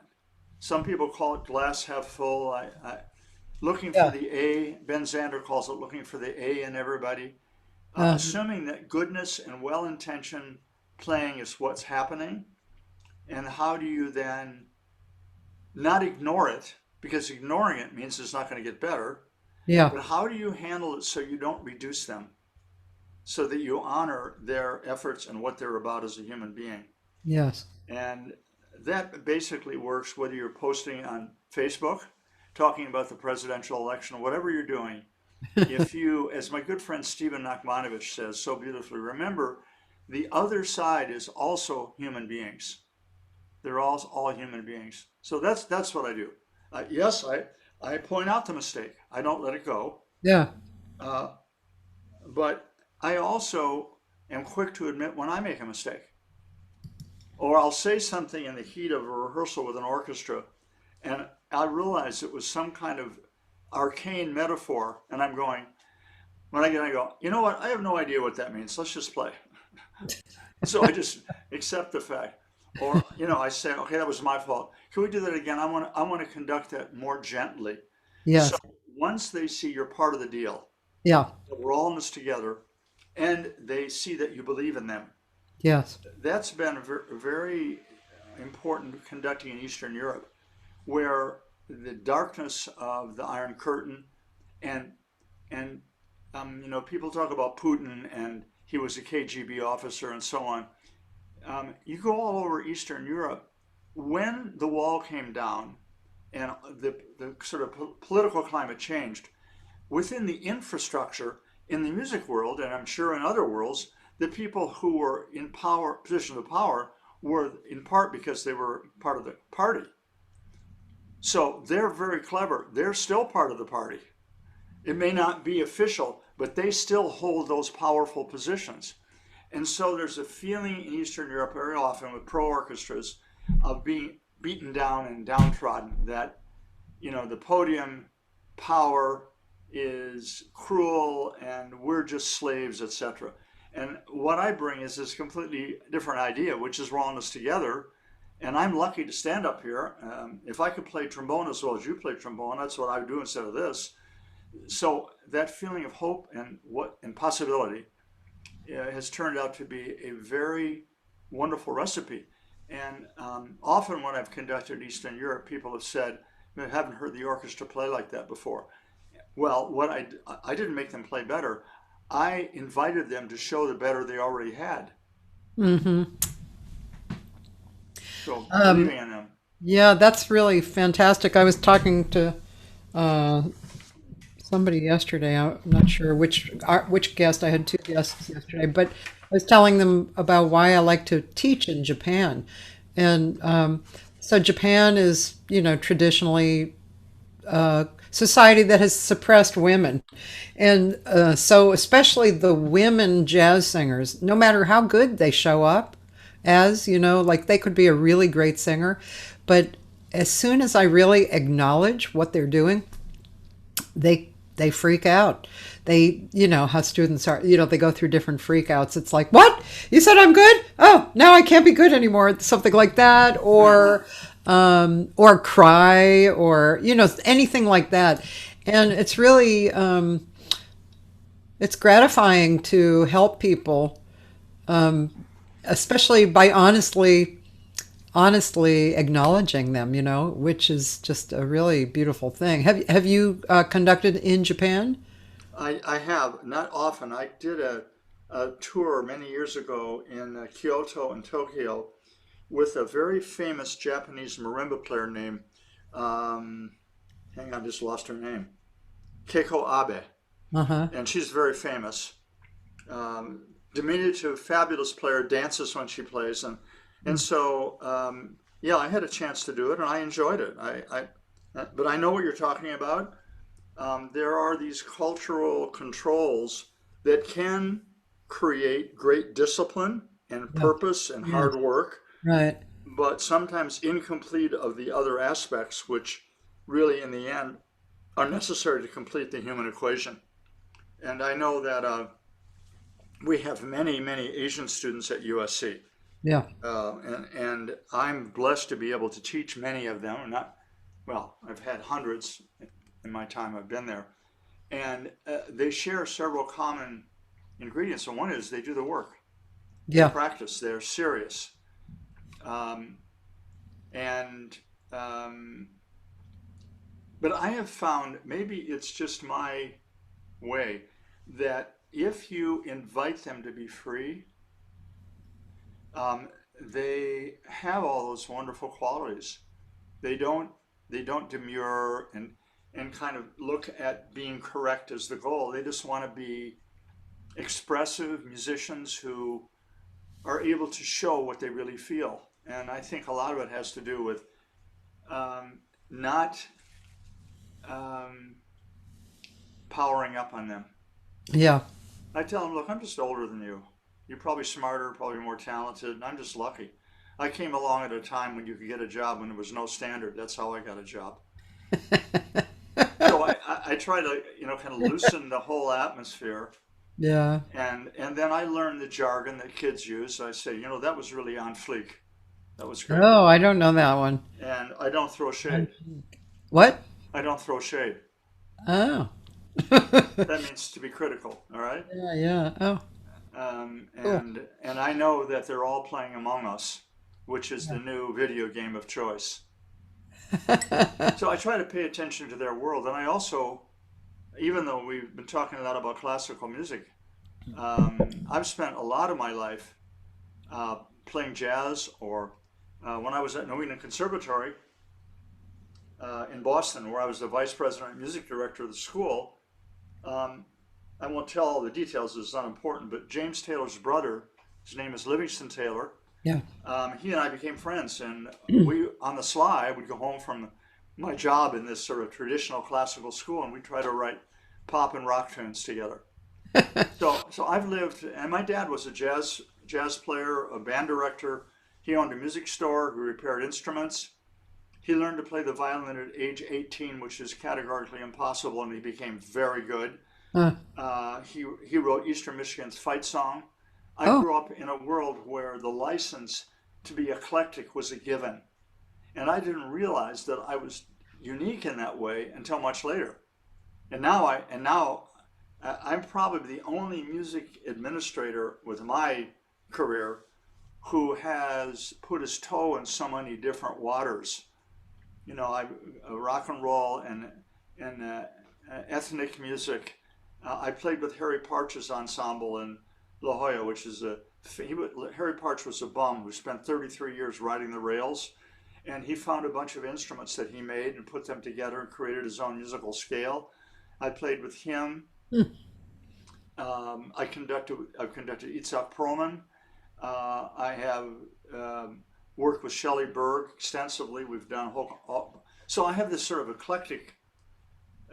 Some people call it glass half full. Looking for Yeah. the A. Ben Zander calls it looking for the A in everybody. Uh, Assuming that goodness and well-intentioned playing is what's happening, and how do you then not ignore it? Because ignoring it means it's not going to get better. yeah. But how do you handle it so you don't reduce them, so that you honor their efforts and what they're about as a human being? Yes. And that basically works whether you're posting on Facebook, talking about the presidential election, whatever you're doing. If you, as my good friend Stephen Nachmanovich says so beautifully, remember the other side is also human beings. They're all human beings. So that's what I do. Yes, I point out the mistake. I don't let it go. Yeah. Uh, but I also am quick to admit when I make a mistake. Or I'll say something in the heat of a rehearsal with an orchestra, and I realize it was some kind of arcane metaphor, and I'm going, when I get, I go, you know what? I have no idea what that means. Let's just play. So I just accept the fact. Or, I say, okay, that was my fault. Can we do that again? I want to conduct that more gently. So Yes. once they see you're part of the deal, Yeah. that we're all in this together, and they see that you believe in them, Yes. that's been very important conducting in Eastern Europe, where the darkness of the Iron Curtain, and and people talk about Putin and he was a KGB officer and so on. You go all over Eastern Europe. When the wall came down and the sort of political climate changed, within the infrastructure in the music world, and I'm sure in other worlds, the people who were in power, position of power, were in part because they were part of the party. So they're very clever. They're still part of the party. It may not be official, but they still hold those powerful positions. And so there's a feeling in Eastern Europe very often with pro orchestras of being beaten down and downtrodden, that, the podium power is cruel and we're just slaves, etc. And what I bring is this completely different idea, which is we're all in this together. And I'm lucky to stand up here. If I could play trombone as well as you play trombone, that's what I would do instead of this. So that feeling of hope and possibility has turned out to be a very wonderful recipe. And often when I've conducted Eastern Europe, people have said, I haven't heard the orchestra play like that before. Well, I didn't make them play better. I invited them to show the better they already had. Hmm. So Um, believing in them. yeah, that's really fantastic. I was talking to uh, somebody yesterday. I'm not sure which guest. I had two guests yesterday, but I was telling them about why I like to teach in Japan. And so Japan is, traditionally society that has suppressed women. And so, especially the women jazz singers, no matter how good they show up as, like they could be a really great singer, but as soon as I really acknowledge what they're doing, they freak out. They, how students are, they go through different freakouts. It's like, what? You said I'm good? Oh, now I can't be good anymore. Something like that, or cry, or anything like that. And it's really it's gratifying to help people, especially by honestly acknowledging them, which is just a really beautiful thing. Have you conducted in Japan? I have, not often. I did a tour many years ago in Kyoto and Tokyo with a very famous Japanese marimba player named, um, hang on, I just lost her name, Keiko Abe. Uh-huh. And she's very famous. Diminutive, fabulous player, dances when she plays. And so, yeah, I had a chance to do it and I enjoyed it. But I know what you're talking about. There are these cultural controls that can create great discipline and Yeah. purpose and Yes. hard work, Right. but sometimes incomplete of the other aspects, which really, in the end, are necessary to complete the human equation. And I know that we have many, many Asian students at USC, Yeah. and I'm blessed to be able to teach many of them. Not well, I've had hundreds in my time I've been there, and they share several common ingredients. And one is they do the work, they Yeah. practice, they're serious, um, and um, but I have found, maybe it's just my way, that if you invite them to be free, um, they have all those wonderful qualities. They don't they don't demur and kind of look at being correct as the goal. They just want to be expressive musicians who are able to show what they really feel. And I think a lot of it has to do with not um, powering up on them. Yeah. I tell them, look, I'm just older than you. You're probably smarter, probably more talented, and I'm just lucky. I came along at a time when you could get a job when there was no standard. That's how I got a job. So I try to, kind of loosen the whole atmosphere. Yeah. And then I learn the jargon that kids use. I say, that was really on fleek. That was great. Oh, I don't know that one. And I don't throw shade. What? I don't throw shade. Oh. That means to be critical, all right? Yeah, yeah. Oh, cool. And I know that they're all playing Among Us, which is Yeah. the new video game of choice. So I try to pay attention to their world. And I also, even though we've been talking a lot about classical music, I've spent a lot of my life uh, playing jazz, or when I was at New England Conservatory in Boston, where I was the vice president and music director of the school. Um, I won't tell all the details, it's not important, but James Taylor's brother, his name is Livingston Taylor, Yeah. he and I became friends, and we, on the sly, would go home from my job in this sort of traditional classical school, and we try to write pop and rock tunes together. So I've lived, and my dad was a jazz player, a band director. He owned a music store. He repaired instruments. He learned to play the violin at age 18, which is categorically impossible, and he became very good. Uh, He wrote Eastern Michigan's fight song. I oh, grew up in a world where the license to be eclectic was a given, and I didn't realize that I was unique in that way until much later. I'm probably the only music administrator with my career who has put his toe in so many different waters. I rock and roll and ethnic music. I played with Harry Partch's ensemble in La Jolla, which is Harry Partch was a bum who spent 33 years riding the rails, and he found a bunch of instruments that he made and put them together and created his own musical scale. I played with him. hmm, I've conducted Itzhak Perlman. I have worked with Shelley Berg extensively. We've done so I have this sort of eclectic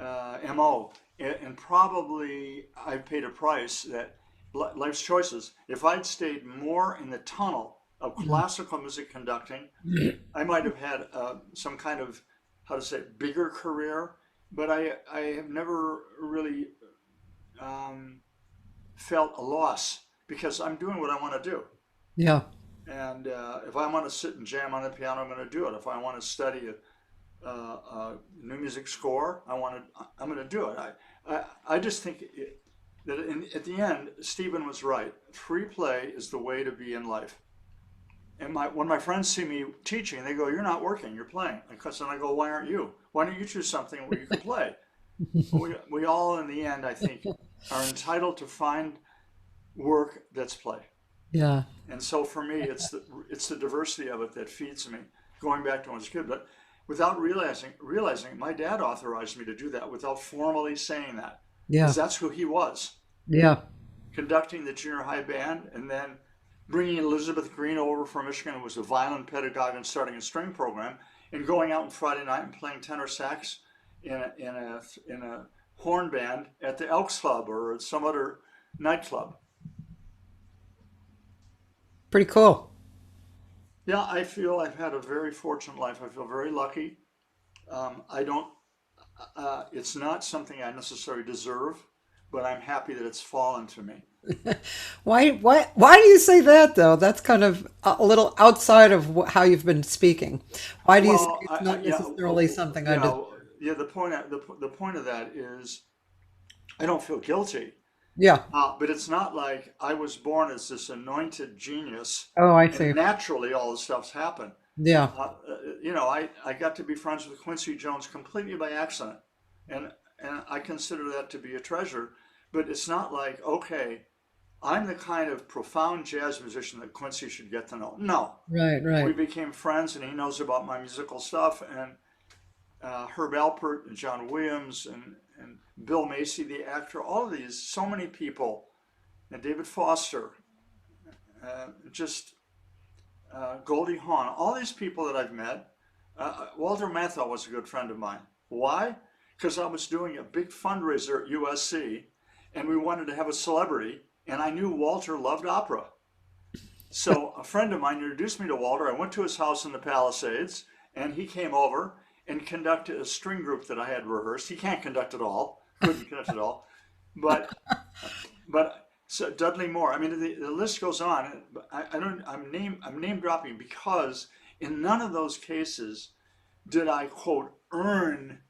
MO, and probably I've paid a price that life's choices. If I'd stayed more in the tunnel of classical music conducting, I might have had some kind of, how to say, bigger career. But I have never really um, felt a loss because I'm doing what I want to do. yeah. And if I want to sit and jam on the piano, I'm going to do it. If I want to study a new music score, I'm going to do it. I just think that at the end, Stephen was right. Free play is the way to be in life. And when my friends see me teaching, they go, "You're not working, you're playing." And I go, "Why aren't you? Why don't you choose something where you can play?" Well, we all, in the end, I think, are entitled to find work that's play. Yeah. And so for me, it's the diversity of it that feeds me. Going back to when I was a kid, but without realizing, my dad authorized me to do that without formally saying that, because Yeah. that's who he was, Yeah. conducting the junior high band, and then bringing Elizabeth Green over from Michigan, who was a violin pedagogue and starting a string program, and going out on Friday night and playing tenor sax in a horn band at the Elks Club or at some other nightclub. Pretty cool. Yeah, I feel I've had a very fortunate life. I feel very lucky. I don't. It's not something I necessarily deserve, but I'm happy that it's fallen to me. Why do you say that though? That's kind of a little outside of how you've been speaking. Why do you say Well, it's not yeah, necessarily something I yeah, did? yeah. The point of that is I don't feel guilty. Yeah. But it's not like I was born as this anointed genius Oh, I and see. naturally all this stuff's happened. Yeah. I got to be friends with Quincy Jones completely by accident. And I consider that to be a treasure. But it's not like, okay, I'm the kind of profound jazz musician that Quincy should get to know. No. Right, We right. became friends and he knows about my musical stuff. And Herb Alpert and John Williams and Bill Macy, the actor, all of these, so many people, and David Foster, just Goldie Hawn, all these people that I've met. Walter Matthau was a good friend of mine. Why? Because I was doing a big fundraiser at USC and we wanted to have a celebrity, and I knew Walter loved opera. So a friend of mine introduced me to Walter. I went to his house in the Palisades, and he came over and conducted a string group that I had rehearsed. He can't conduct at all, couldn't conduct at all, but but so Dudley Moore. I mean, the list goes on. I don't. I'm name dropping because in none of those cases did I quote earn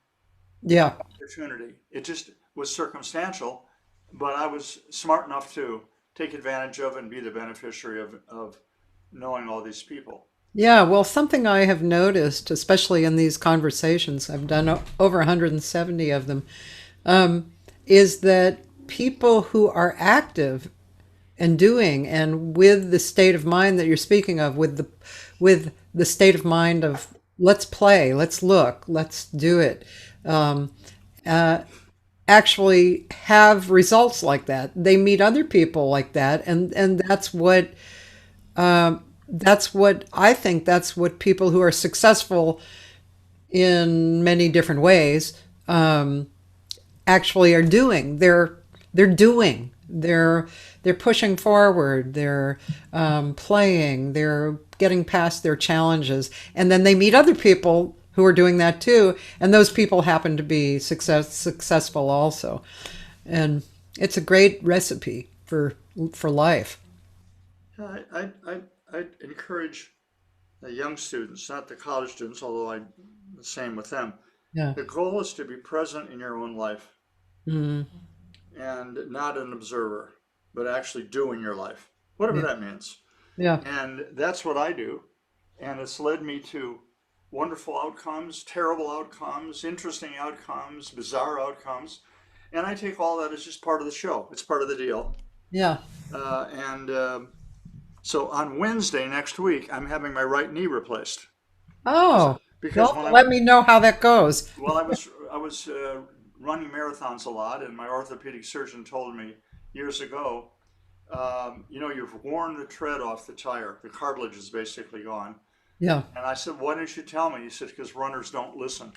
Yeah. opportunity. It just was circumstantial, but I was smart enough to take advantage of and be the beneficiary of knowing all these people. Yeah, well, something I have noticed, especially in these conversations, I've done over 170 of them, is that people who are active and doing, and with the state of mind that you're speaking of, with the state of mind of let's play, let's look, let's do it, um, uh, actually have results like that. They meet other people like that, and that's what I think. That's what people who are successful in many different ways actually are doing. They're doing. They're pushing forward. They're playing. They're getting past their challenges, and then they meet other people who are doing that too. And those people happen to be successful also. And it's a great recipe for life. I encourage the young students, not the college students, although I'm the same with them. Yeah. The goal is to be present in your own life Mm, and not an observer, but actually doing your life, whatever yeah. that means. Yeah. And that's what I do. And it's led me to wonderful outcomes, terrible outcomes, interesting outcomes, bizarre outcomes. And I take all that as just part of the show. It's part of the deal. Yeah. And So on Wednesday next week, I'm having my right knee replaced Oh, because well, when let me know how that goes. I was running marathons a lot, and my orthopedic surgeon told me years ago, you've worn the tread off the tire. The cartilage is basically gone. Yeah. And I said, why didn't you tell me? He said, because runners don't listen.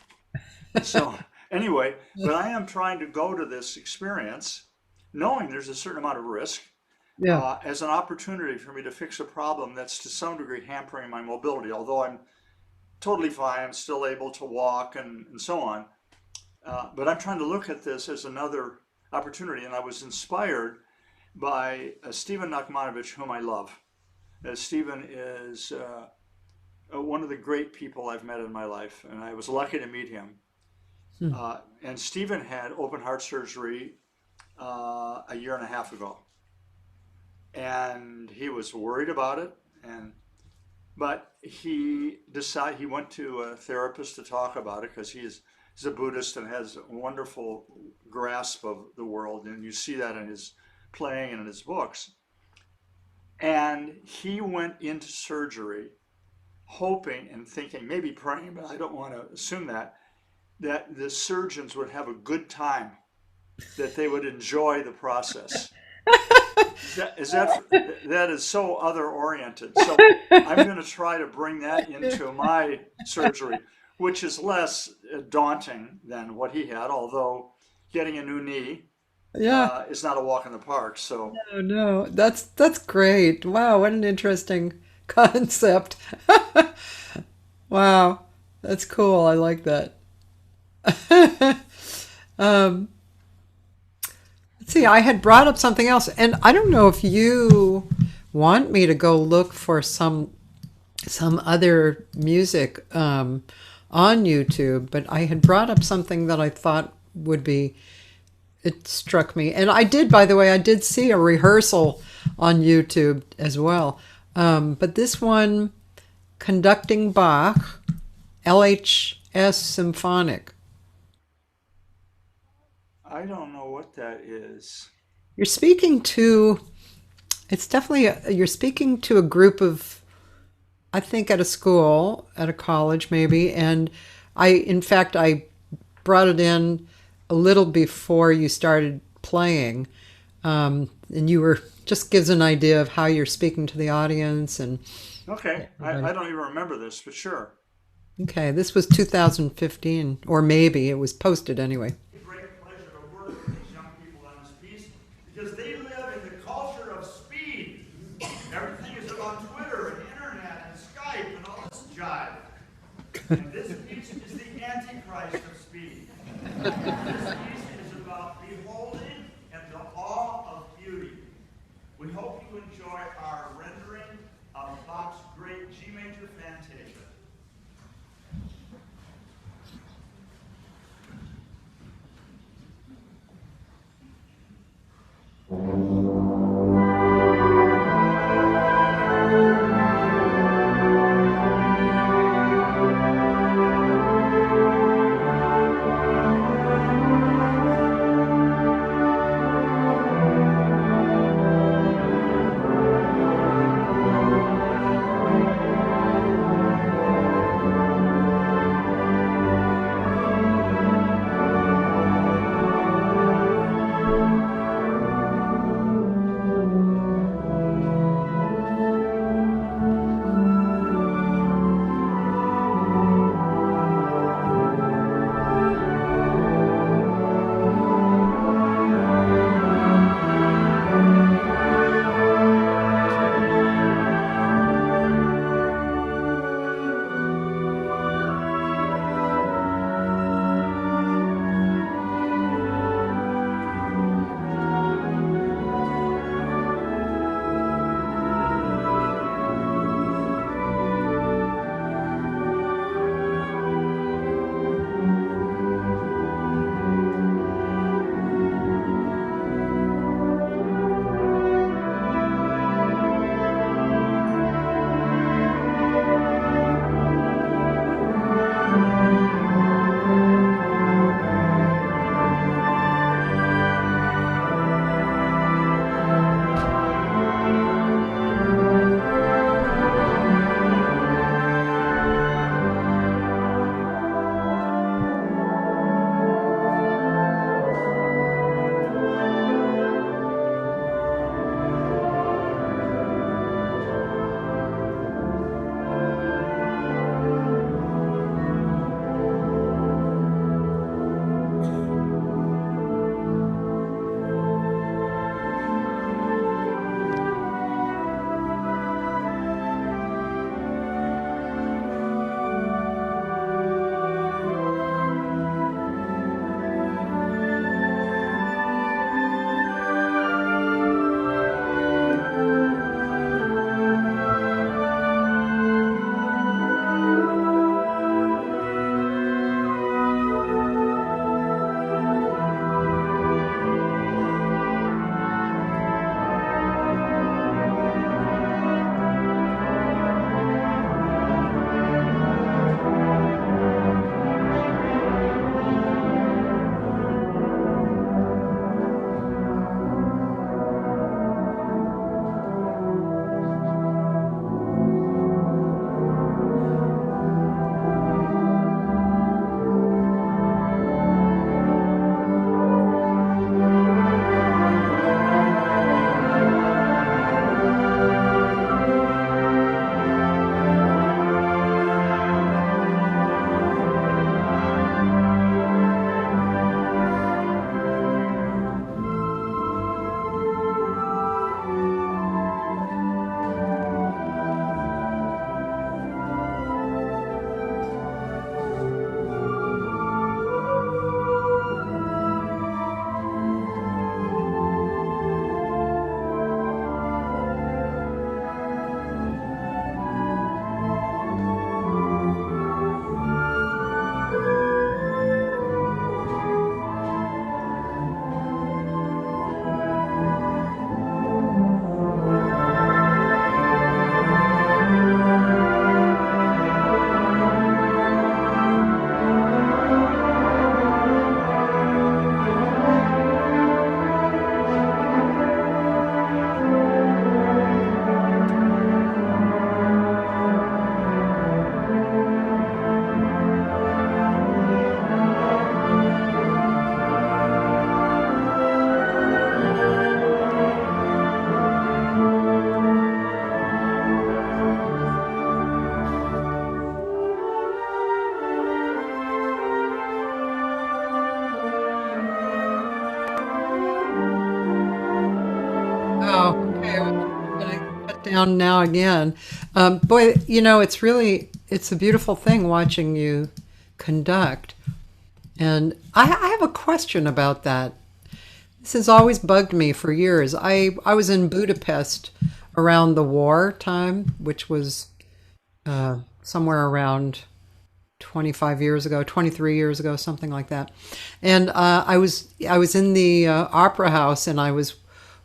So anyway, but I am trying to go to this experience knowing there's a certain amount of risk Yeah. as an opportunity for me to fix a problem that's to some degree hampering my mobility. Although I'm totally fine, I'm still able to walk and so on. But I'm trying to look at this as another opportunity. And I was inspired by Stephen Nachmanovich, whom I love. Stephen is one of the great people I've met in my life, and I was lucky to meet him. Hmm. And Stephen had open heart surgery a year and a half ago, and he was worried about it. But he went to a therapist to talk about it because he's a Buddhist and has a wonderful grasp of the world, and you see that in his playing and in his books. And he went into surgery hoping and thinking, maybe praying, but I don't want to assume that the surgeons would have a good time, that they would enjoy the process. That is so other oriented. So I'm going to try to bring that into my surgery, which is less daunting than what he had, although getting a new knee Yeah. is not a walk in the park. So Oh no, that's great. Wow, what an interesting concept. Wow, that's cool. I like that. um, let's see. I had brought up something else, and I don't know if you want me to go look for some other music on YouTube, but I had brought up something that I thought would be. It struck me, and I did. By the way, I did see a rehearsal on YouTube as well. But this one, conducting Bach, LHS Symphonic. I don't know what that is. You're speaking to. It's definitely you're speaking to a group of, I think, at a school, at a college maybe, and in fact, I brought it in a little before you started playing, and you were just gives an idea of how you're speaking to the audience and Okay, I don't even remember this, but sure. okay, this was 2015, or maybe it was posted anyway. Great pleasure to work with these young people on this piece because they live in the culture of speed. Everything is about Twitter and internet and Skype and all this jive. And this piece is the antichrist of speed. This piece is about beholding and the awe of beauty. We hope you enjoy our rendering of Bach's great G major fantasia. town now again. Boy, it's a beautiful thing watching you conduct. And I have a question about that. This has always bugged me for years. I was in Budapest around the war time, which was somewhere around 25 years ago, 23 years ago, something like that. And I was in the opera house, and I was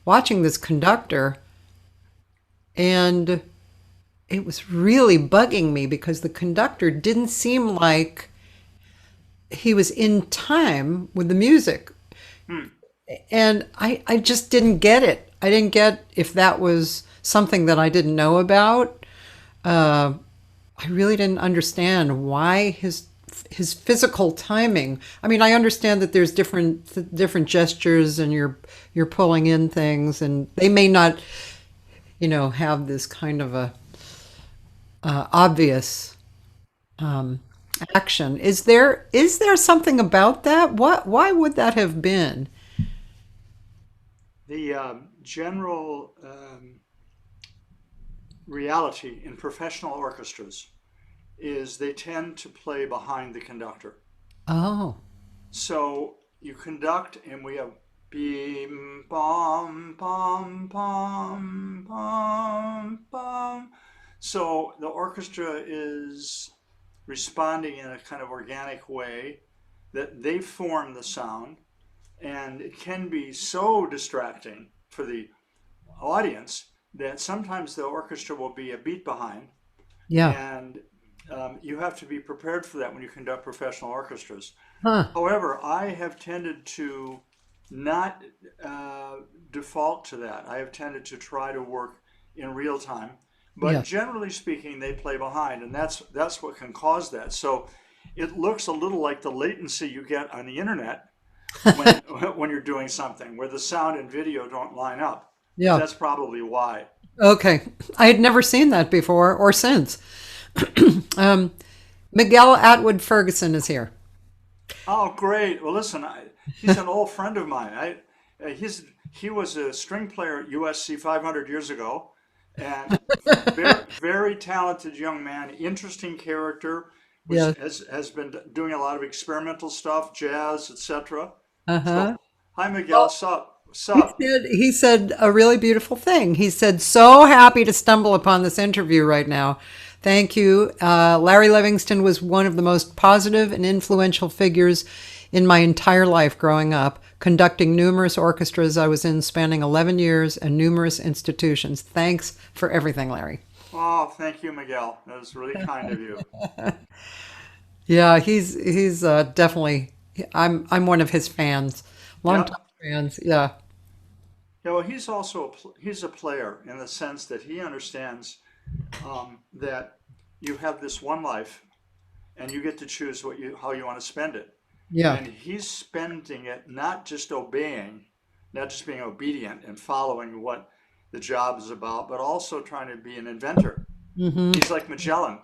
watching this conductor, and it was really bugging me because the conductor didn't seem like he was in time with the music. And I just didn't get it. I didn't get if that was something that I didn't know about. I really didn't understand why his physical timing. I mean, I understand that there's different gestures, and you're pulling in things, and they may not, have this kind of a obvious action. Is there something about that? Why would that have been? The general reality in professional orchestras is they tend to play behind the conductor. Oh, So you conduct, and we have beam, bum, bum, bum, bum, bum. So the orchestra is responding in a kind of organic way that they form the sound, and it can be so distracting for the audience that sometimes the orchestra will be a beat behind, yeah. and you have to be prepared for that when you conduct professional orchestras. Huh. However, I have tended to not default to that. I have tended to try to work in real time, but Yeah. generally speaking, they play behind, and that's what can cause that. So it looks a little like the latency you get on the internet when when you're doing something where the sound and video don't line up. Yeah. That's probably why. Okay. I had never seen that before or since. um, Miguel Atwood Ferguson is here. Oh, great. Well, listen, he's an old friend of mine. He was a string player at USC 500 years ago, and very, very talented young man, interesting character, Yeah. has been doing a lot of experimental stuff, jazz, etc. Uh-huh. So, hi, Miguel. Well, Sup? he Sup? said a really beautiful thing. He said, "So happy to stumble upon this interview right now. Thank you. Larry Livingston was one of the most positive and influential figures in my entire life growing up, conducting numerous orchestras I was in, spanning 11 years, and numerous institutions. Thanks for everything, Larry." Oh, thank you, Miguel. That was really kind of you. Yeah, he's definitely. I'm one of his fans, Yeah. longtime fans. Yeah, Yeah, well, he's a player in the sense that he understands that you have this one life, and you get to choose how you want to spend it. yeah, And he's spending it not just obeying, not just being obedient and following what the job is about, but also trying to be an inventor. hmm, He's like Magellan.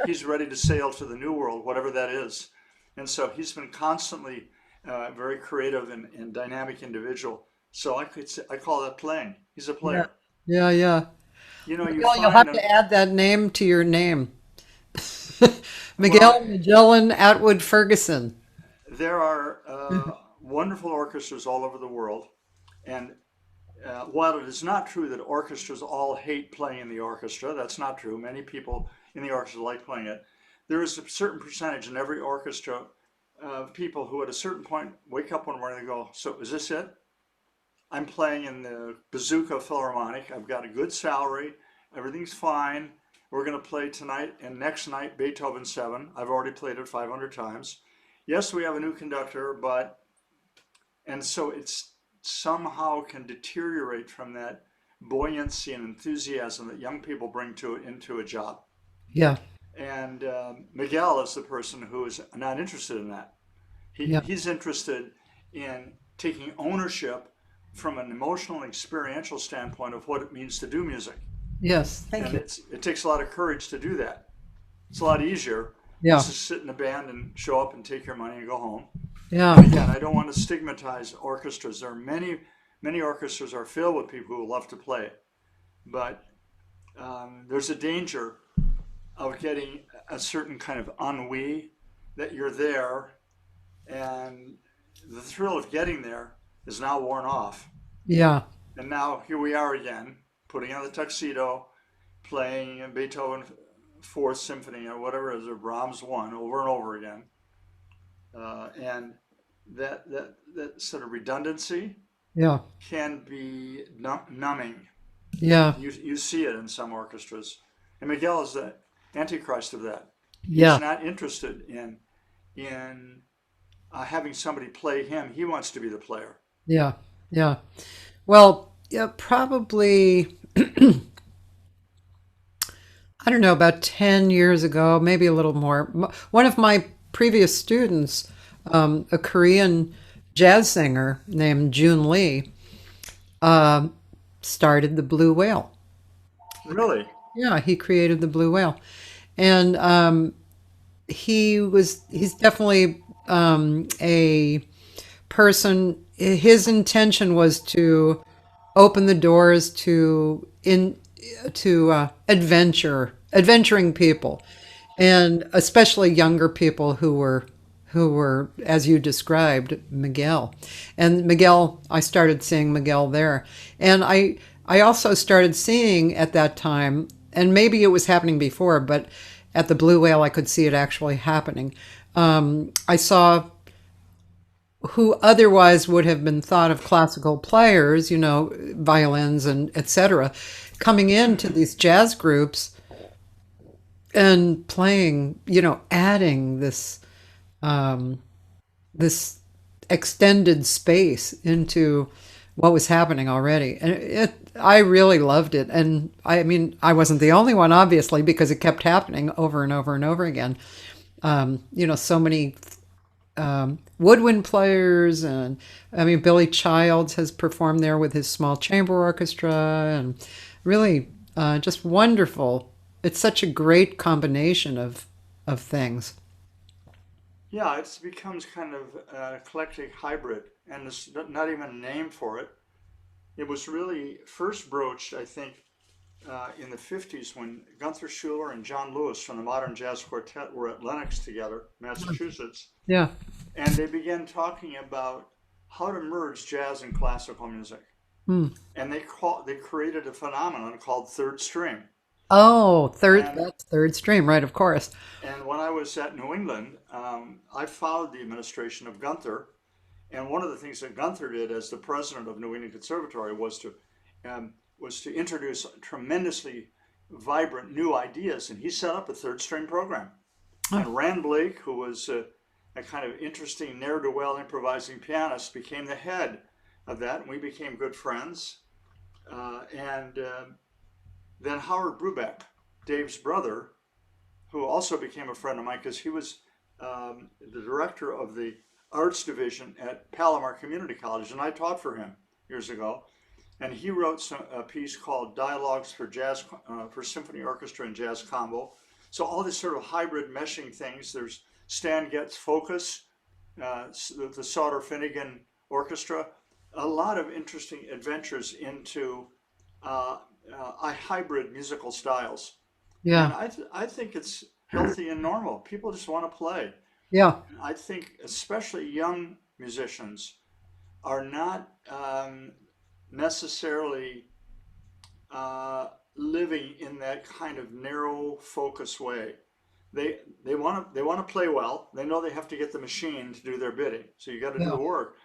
He's ready to sail to the new world, whatever that is. And so he's been constantly very creative and dynamic individual. So I call that playing. He's a yeah, player. yeah, yeah. You Miguel, you'll find have them. to add that name to your name, Well, Miguel Magellan Atwood Ferguson. there are wonderful orchestras all over the world, and while it is not true that orchestras all hate playing in the orchestra, that's not true. Many people in the orchestra like playing it. There is a certain percentage in every orchestra of people who at a certain point wake up one morning and go, "So is this it? I'm playing in the Bazooka Philharmonic. I've got a good salary. Everything's fine. We're going to play tonight and next night Beethoven 7. I've already played it 500 times. Yes, we have a new conductor, but..." And so it's somehow can deteriorate from that buoyancy and enthusiasm that young people bring into a job. Yeah, And Miguel is the person who is not interested in that. yeah, He's interested in taking ownership from an emotional and experiential standpoint of what it means to do music. yes. Thank And you. it takes a lot of courage to do that. It's a lot easier Yeah, just to sit in a band and show up and take your money and go home. And yeah, again, I don't want to stigmatize orchestras. There are many orchestras are filled with people who love to play. but there's a danger of getting a certain kind of ennui that you're there, and the thrill of getting there is now worn off. Yeah. And now here we are again, putting on the tuxedo, playing Beethoven Fourth Symphony or whatever it is, or Brahms One, over and over again. And that sort of redundancy Yeah. can be numbing. Yeah. You see it in some orchestras, and Miguel is the antichrist of that. He's Yeah. not interested in having somebody play him. He wants to be the player. Yeah. Yeah. Well, yeah, probably, I don't know, about 10 years ago, maybe a little more. One of my previous students, a Korean jazz singer named Jun Lee, uh, started the Blue Whale. Really? Yeah, he created the Blue Whale. And he's definitely a person. His intention was to open the doors to adventuring people, and especially younger people who were, as you described, Miguel. And Miguel, I started seeing Miguel there, and I also started seeing at that time, and maybe it was happening before, but at the Blue Whale I could see it actually happening. I saw who otherwise would have been thought of classical players, violins and etc., coming into these jazz groups and playing, adding this extended space into what was happening already. And I really loved it. And I mean, I wasn't the only one, obviously, because it kept happening over and over and over again. So many woodwind players, and I mean, Billy Childs has performed there with his small chamber orchestra, and really just wonderful. It's such a great combination of things. Yeah, it becomes kind of an eclectic hybrid, and there's not even a name for it. It was really first broached, I think, in the 50s when Gunther Schuller and John Lewis from the Modern Jazz Quartet were at Lenox together, Massachusetts, Yeah. and they began talking about how to merge jazz and classical music. Hmm. And they created a phenomenon called third string. Oh, And that's third stream, right? Of course. and when I was at New England, I followed the administration of Gunther. And one of the things that Gunther did as the president of New England Conservatory was to introduce tremendously vibrant new ideas, and he set up a third string program. Oh, And Rand Blake, who was a kind of interesting ne'er-do-well improvising pianist, became the head of that, and we became good friends. And then Howard Brubeck, Dave's brother, who also became a friend of mine because he was the director of the arts division at Palomar Community College, and I taught for him years ago. And he wrote a piece called "Dialogues for Jazz for Symphony Orchestra and Jazz Combo." So all this sort of hybrid meshing things. There's Stan Getz Focus, the Sauter Finnegan Orchestra. A lot of interesting adventures into uh, hybrid musical styles. And yeah. I think it's healthy and normal. People just want to play. Yeah. I think especially young musicians are not necessarily living in that kind of narrow focus way. They want to play well. They know they have to get the machine to do their bidding. So you got to do Yeah. the work.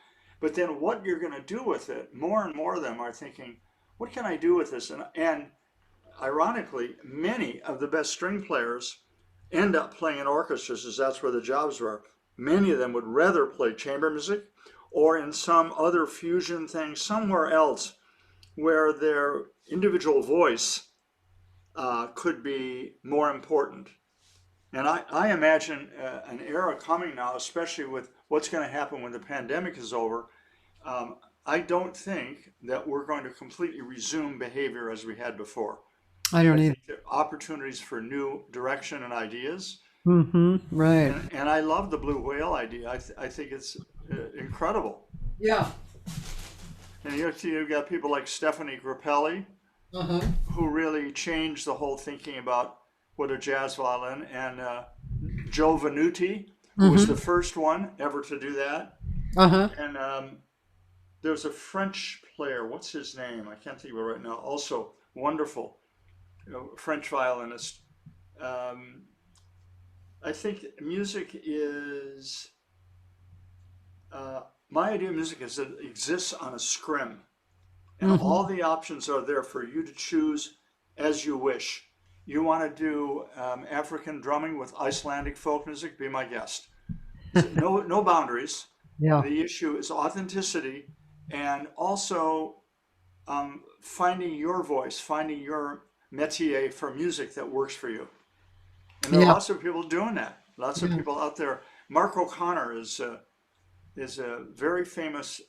But then what you're going to do with it, more and more of them are thinking, what can I do with this? And ironically, many of the best string players end up playing in orchestras as that's where the jobs were. Many of them would rather play chamber music or in some other fusion thing somewhere else where their individual voice could be more important. And I imagine an era coming now, especially with what's going to happen when the pandemic is over. I don't think that we're going to completely resume behavior as we had before. I I don't either. think there are opportunities for new direction and ideas. Mm-hmm. Right. And I love the blue whale idea. I think it's incredible. Yeah. And you've got people like Stephanie Grappelli, Uh-huh. who really changed the whole thinking about what a jazz violin, and Joe Venuti, who was the Mm-hmm. first one ever to do that. Uh-huh. And there's a French player. What's his name? I can't think of it right now. Also wonderful, French violinist. Um, I think music is uh, my idea of music is that it exists on a scrim, and all Mm-hmm. the options are there for you to choose as you wish. You want to do African drumming with Icelandic folk music? Be my guest. No boundaries. Yeah. The issue is authenticity, and also finding your voice, finding your métier for music that works for you. And there are Yeah. lots of people doing that. Lots of Yeah. people out there. Mark O'Connor is a very famous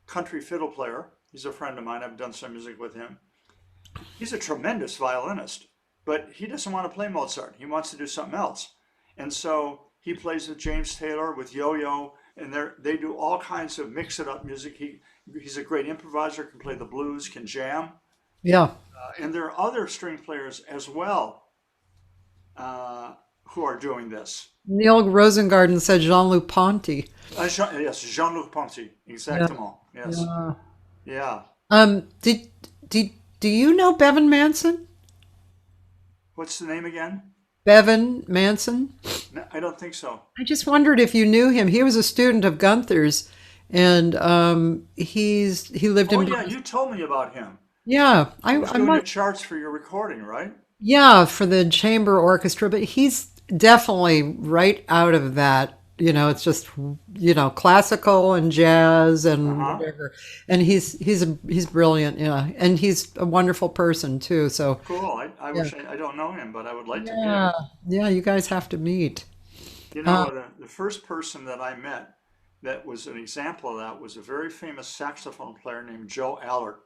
country fiddle player. He's a friend of mine. I've done some music with him. He's a tremendous violinist, but he doesn't want to play Mozart. He wants to do something else. And so he plays with James Taylor, with Yo-Yo, and they do all kinds of mix it up music. He's a great improviser, can play the blues, can jam. Yeah. And there are other string players as well uh, who are doing this. Neil Rosengarten said Jean-Luc Ponty. Yes, Jean-Luc Ponty, Yeah. exactement. Yes, Yeah. yeah. Did did do you know Bevan Manson? What's the name again? Bevan Manson? No, I don't think so. I just wondered if you knew him. He was a student of Gunther's, and he lived Oh in yeah, you told me about him. yeah. He was I doing the must charts for your recording, right? yeah for the chamber orchestra, but he's definitely right out of that. It's just classical and jazz and Uh-huh. whatever. And he's brilliant, yeah, and he's a wonderful person too. So Cool. I yeah, wish I don't know him, but I would like to meet yeah, him. yeah. You guys have to meet. You Uh, know, the first person that I met that was an example of that was a very famous saxophone player named Joe Allard.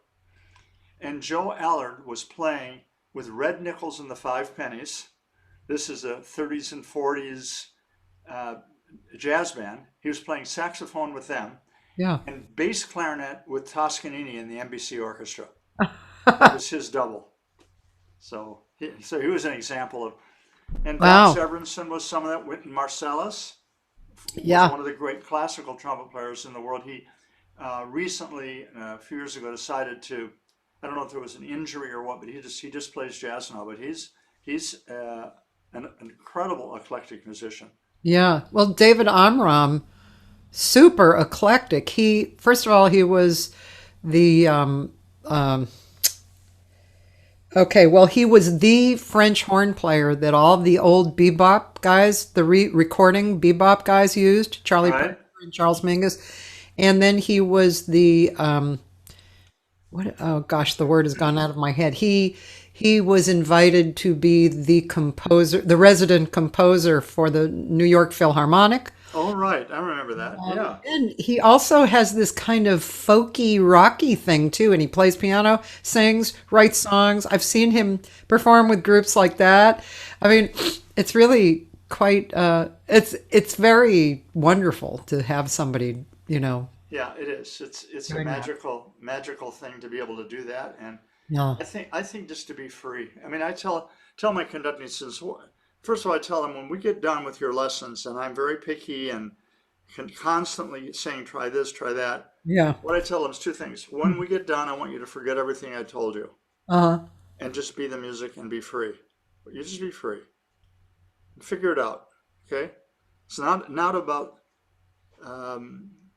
And Joe Allard was playing with Red Nichols and the Five Pennies. This is a 30s and 40s uh, jazz band. He was playing saxophone with them yeah. and bass clarinet with Toscanini in the NBC Orchestra. That was his double. So he was an example of, and Doc Wow. Severinsen was some of that. Wynton Marsalis was Yeah. one of the great classical trumpet players in the world. He recently, a few years ago, decided to, I don't know if there was an injury or what, but he just plays jazz now. But he's an incredible eclectic musician. Yeah. Well, David Amram, super eclectic. He first of all he was the um, okay. Well, he was the French horn player that all the old bebop guys, the recording bebop guys used. Charlie Parker Right? and Charles Mingus, and then he was the what? Oh gosh, the word has gone out of my head. He was invited to be the composer, the resident composer for the New York Philharmonic. Oh, right. I remember that. Yeah. And he also has this kind of folky, rocky thing too. And he plays piano, sings, writes songs. I've seen him perform with groups like that. I mean, it's really quite. It's very wonderful to have somebody, Yeah, it is. It's a doing that. magical thing to be able to do that, and Yeah. I think just to be free. I mean, I tell my conducting students. First of all, I tell them when we get done with your lessons, and I'm very picky and constantly saying try this, try that. Yeah. What I tell them is two things. When we get done, I want you to forget everything I told you Uh huh. and just be the music and be free. You just be free. Figure it out. Okay. It's not about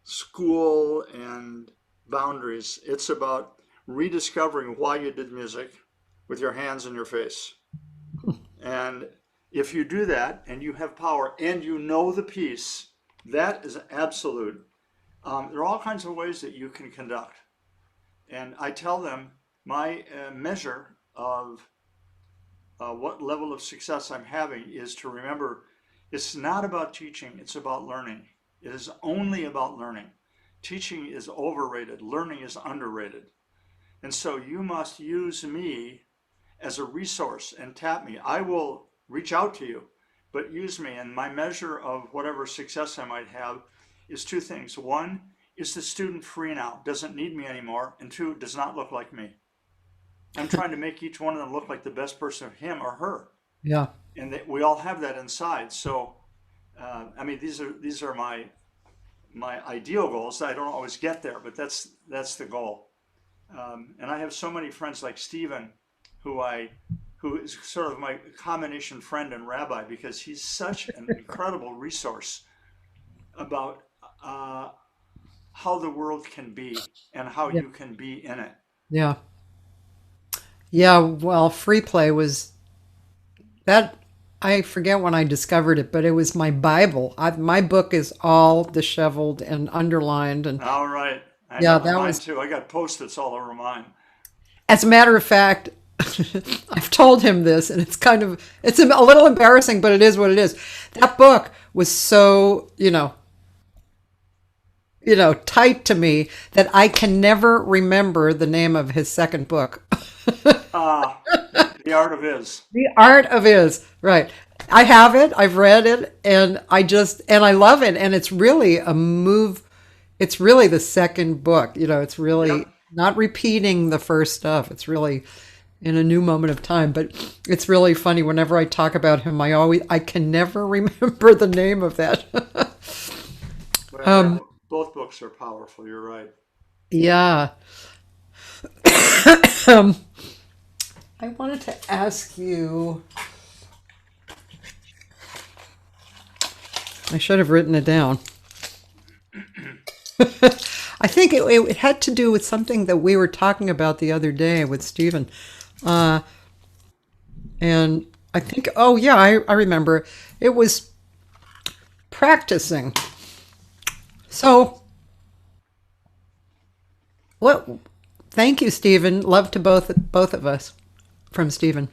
school and boundaries. It's about rediscovering why you did music with your hands and your face. And if you do that and you have power and you know the piece, that is absolute. There are all kinds of ways that you can conduct. And I tell them my measure of what level of success I'm having is to remember it's not about teaching, it's about learning. It is only about learning. Teaching is overrated, learning is underrated. And so you must use me as a resource and tap me. I will reach out to you, but use me. And my measure of whatever success I might have is two things. One, is the student free now? Doesn't need me anymore. And two, does not look like me. I'm trying to make each one of them look like the best person of him or her. Yeah. And we all have that inside. So, I mean, these are my ideal goals. I don't always get there, but that's the goal. And I have so many friends like Stephen, who who is sort of my combination friend and rabbi because he's such an incredible resource about how the world can be and how Yeah. you can be in it. Yeah. Yeah. Well, free play was that. I forget when I discovered it, but it was my Bible. My book is all disheveled and underlined, and All right. I yeah, know that mine was. too. I got post-its all over mine. As a matter of fact, I've told him this, and it's a little embarrassing, but it is what it is. That book was so, tight to me that I can never remember the name of his second book. Ah, the art of is. The Art of Is, right. I have it, I've read it, and I love it. And it's really a move. It's really the second book. It's really Yep. not repeating the first stuff. It's really in a new moment of time. But it's really funny. Whenever I talk about him, I can never remember the name of that. Well, um, both books are powerful. You're right. yeah. Um, I wanted to ask you. I should have written it down. I think it had to do with something that we were talking about the other day with Stephen. Uh, and I think, oh, yeah, I remember. It was practicing. So, what? Thank you, Stephen. Love to both of us from Stephen.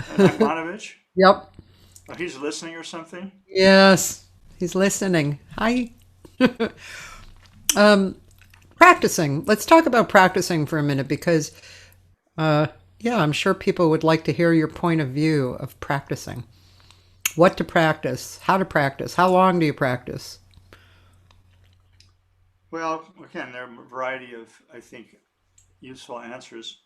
And Ivanovich, Yep. he's listening or something. Yes, he's listening. Hi. um, Practicing. Let's talk about practicing for a minute because, uh, yeah, I'm sure people would like to hear your point of view of practicing. What to practice, how to practice, how long do you practice? Well, again, there are a variety of, I think, useful answers.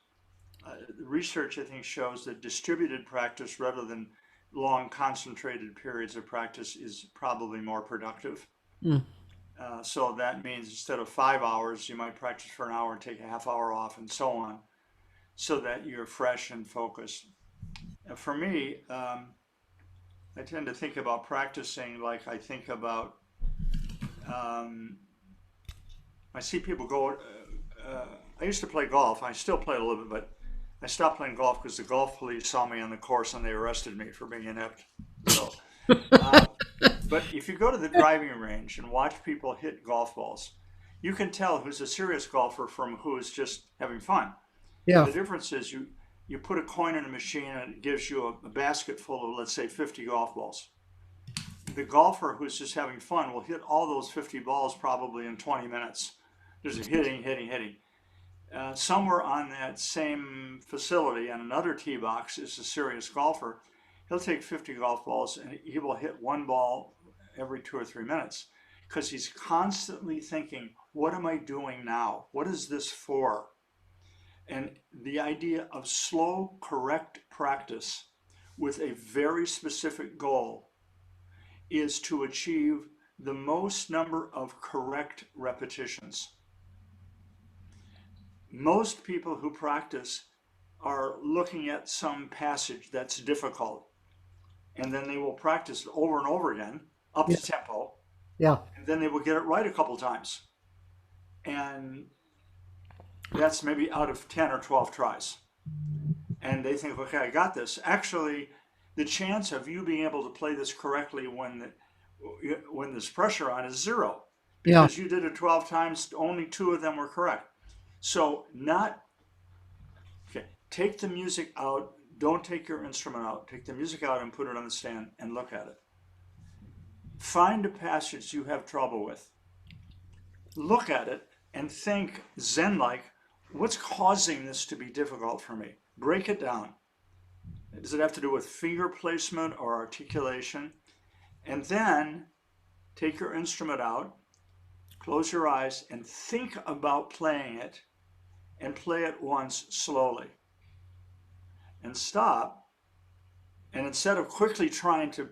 Research, I think, shows that distributed practice rather than long, concentrated periods of practice is probably more productive. Mm, So that means instead of 5 hours, you might practice for an hour and take a half hour off and so on, so that you're fresh and focused. For me, I tend to think about practicing like I think about, um, I see people go, I used to play golf. I still play a little bit, but I stopped playing golf because the golf police saw me on the course and they arrested me for being inept. So, uh, but if you go to the driving range and watch people hit golf balls, you can tell who's a serious golfer from who is just having fun. And yeah, the difference is you put a coin in a machine and it gives you a basket full of, let's say, 50 golf balls. The golfer who's just having fun will hit all those 50 balls probably in 20 minutes. There's a hitting, hitting, hitting. Somewhere on that same facility on another tee box is a serious golfer. He'll take 50 golf balls and he will hit one ball every 2 or 3 minutes because he's constantly thinking, what am I doing now? What is this for? And the idea of slow, correct practice with a very specific goal is to achieve the most number of correct repetitions. Most people who practice are looking at some passage that's difficult, and then they will practice it over and over again up yeah, to tempo, yeah, and then they will get it right a couple times. And that's maybe out of 10 or 12 tries. And they think, okay, I got this. Actually, the chance of you being able to play this correctly when there's pressure on is zero yeah, because you did it 12 times, only two of them were correct. So not okay. Take the music out. Don't take your instrument out. Take the music out and put it on the stand and look at it. Find a passage you have trouble with. Look at it and think Zen-like, what's causing this to be difficult for me? Break it down. Does it have to do with finger placement or articulation? And then take your instrument out, close your eyes, and think about playing it and play it once slowly. And stop. And instead of quickly trying to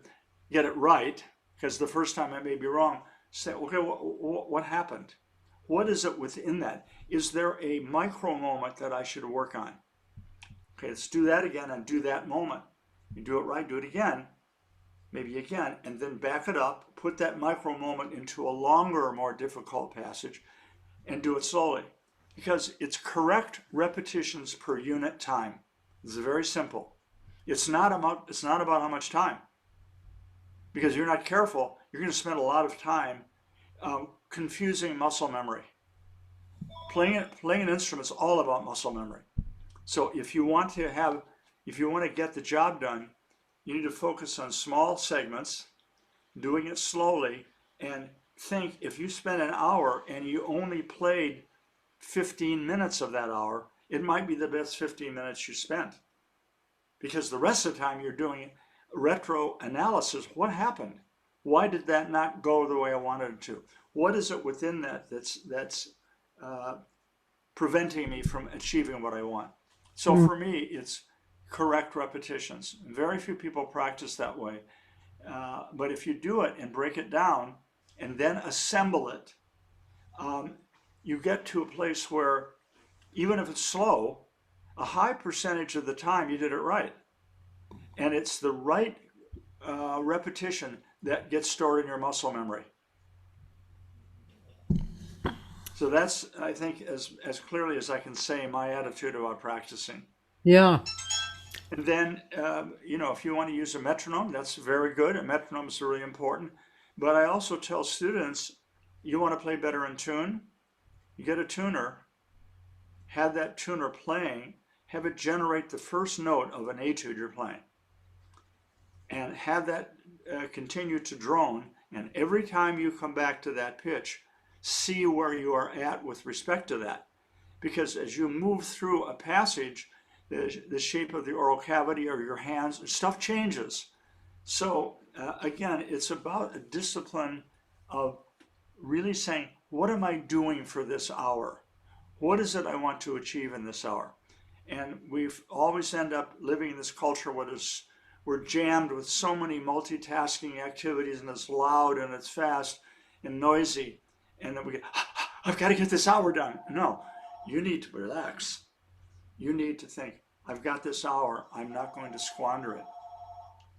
get it right, because the first time it may be wrong, say, okay, what happened? What is it within that? Is there a micro moment that I should work on? Okay, let's do that again and do that moment. You do it right, do it again, maybe again, and then back it up, put that micro moment into a longer, more difficult passage, and do it slowly. Because it's correct repetitions per unit time. It's very simple. It's not about how much time. Because you're not careful, you're going to spend a lot of time confusing muscle memory. Playing an instrument is all about muscle memory. So if you want to get the job done, you need to focus on small segments, doing it slowly, and think if you spend an hour and you only played 15 minutes of that hour, it might be the best 15 minutes you spent. Because the rest of the time you're doing retro analysis. What happened? Why did that not go the way I wanted it to? What is it within that that's preventing me from achieving what I want? So for me, it's correct repetitions. Very few people practice that way. But if you do it and break it down and then assemble it, you get to a place where even if it's slow, a high percentage of the time you did it right. And it's the right repetition that gets stored in your muscle memory. So that's, I think, as clearly as I can say, my attitude about practicing. Yeah. And then, if you want to use a metronome, that's very good. A metronome is really important. But I also tell students, you want to play better in tune, you get a tuner, have that tuner playing, have it generate the first note of an etude you're playing. And have that continue to drone. And every time you come back to that pitch, see where you are at with respect to that. Because as you move through a passage, the shape of the oral cavity or your hands, stuff changes. So again, it's about a discipline of really saying, what am I doing for this hour? What is it I want to achieve in this hour? And we've always end up living in this culture where we're jammed with so many multitasking activities, and it's loud and it's fast and noisy. And then we get, I've got to get this hour done. No, you need to relax. You need to think, I've got this hour, I'm not going to squander it.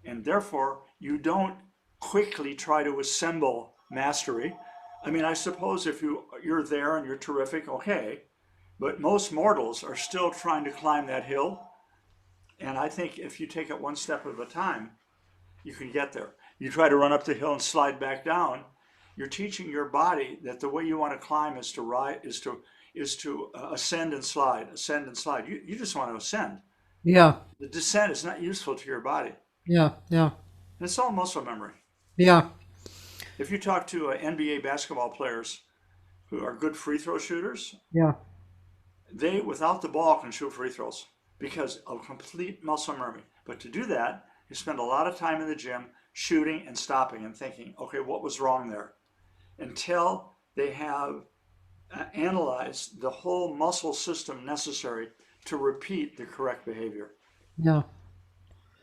And therefore, you don't quickly try to assemble mastery. I mean, I suppose if you're there and you're terrific, okay. But most mortals are still trying to climb that hill. And I think if you take it one step at a time, you can get there. You try to run up the hill and slide back down, you're teaching your body that the way you want to climb is to ascend and slide, ascend and slide. You just want to ascend. Yeah. The descent is not useful to your body. Yeah. Yeah. And it's all muscle memory. Yeah. If you talk to NBA basketball players who are good free throw shooters, Yeah. they, without the ball, can shoot free throws because of complete muscle memory. But to do that, you spend a lot of time in the gym shooting and stopping and thinking, okay, what was wrong there? Until they have analyzed the whole muscle system necessary to repeat the correct behavior. Yeah.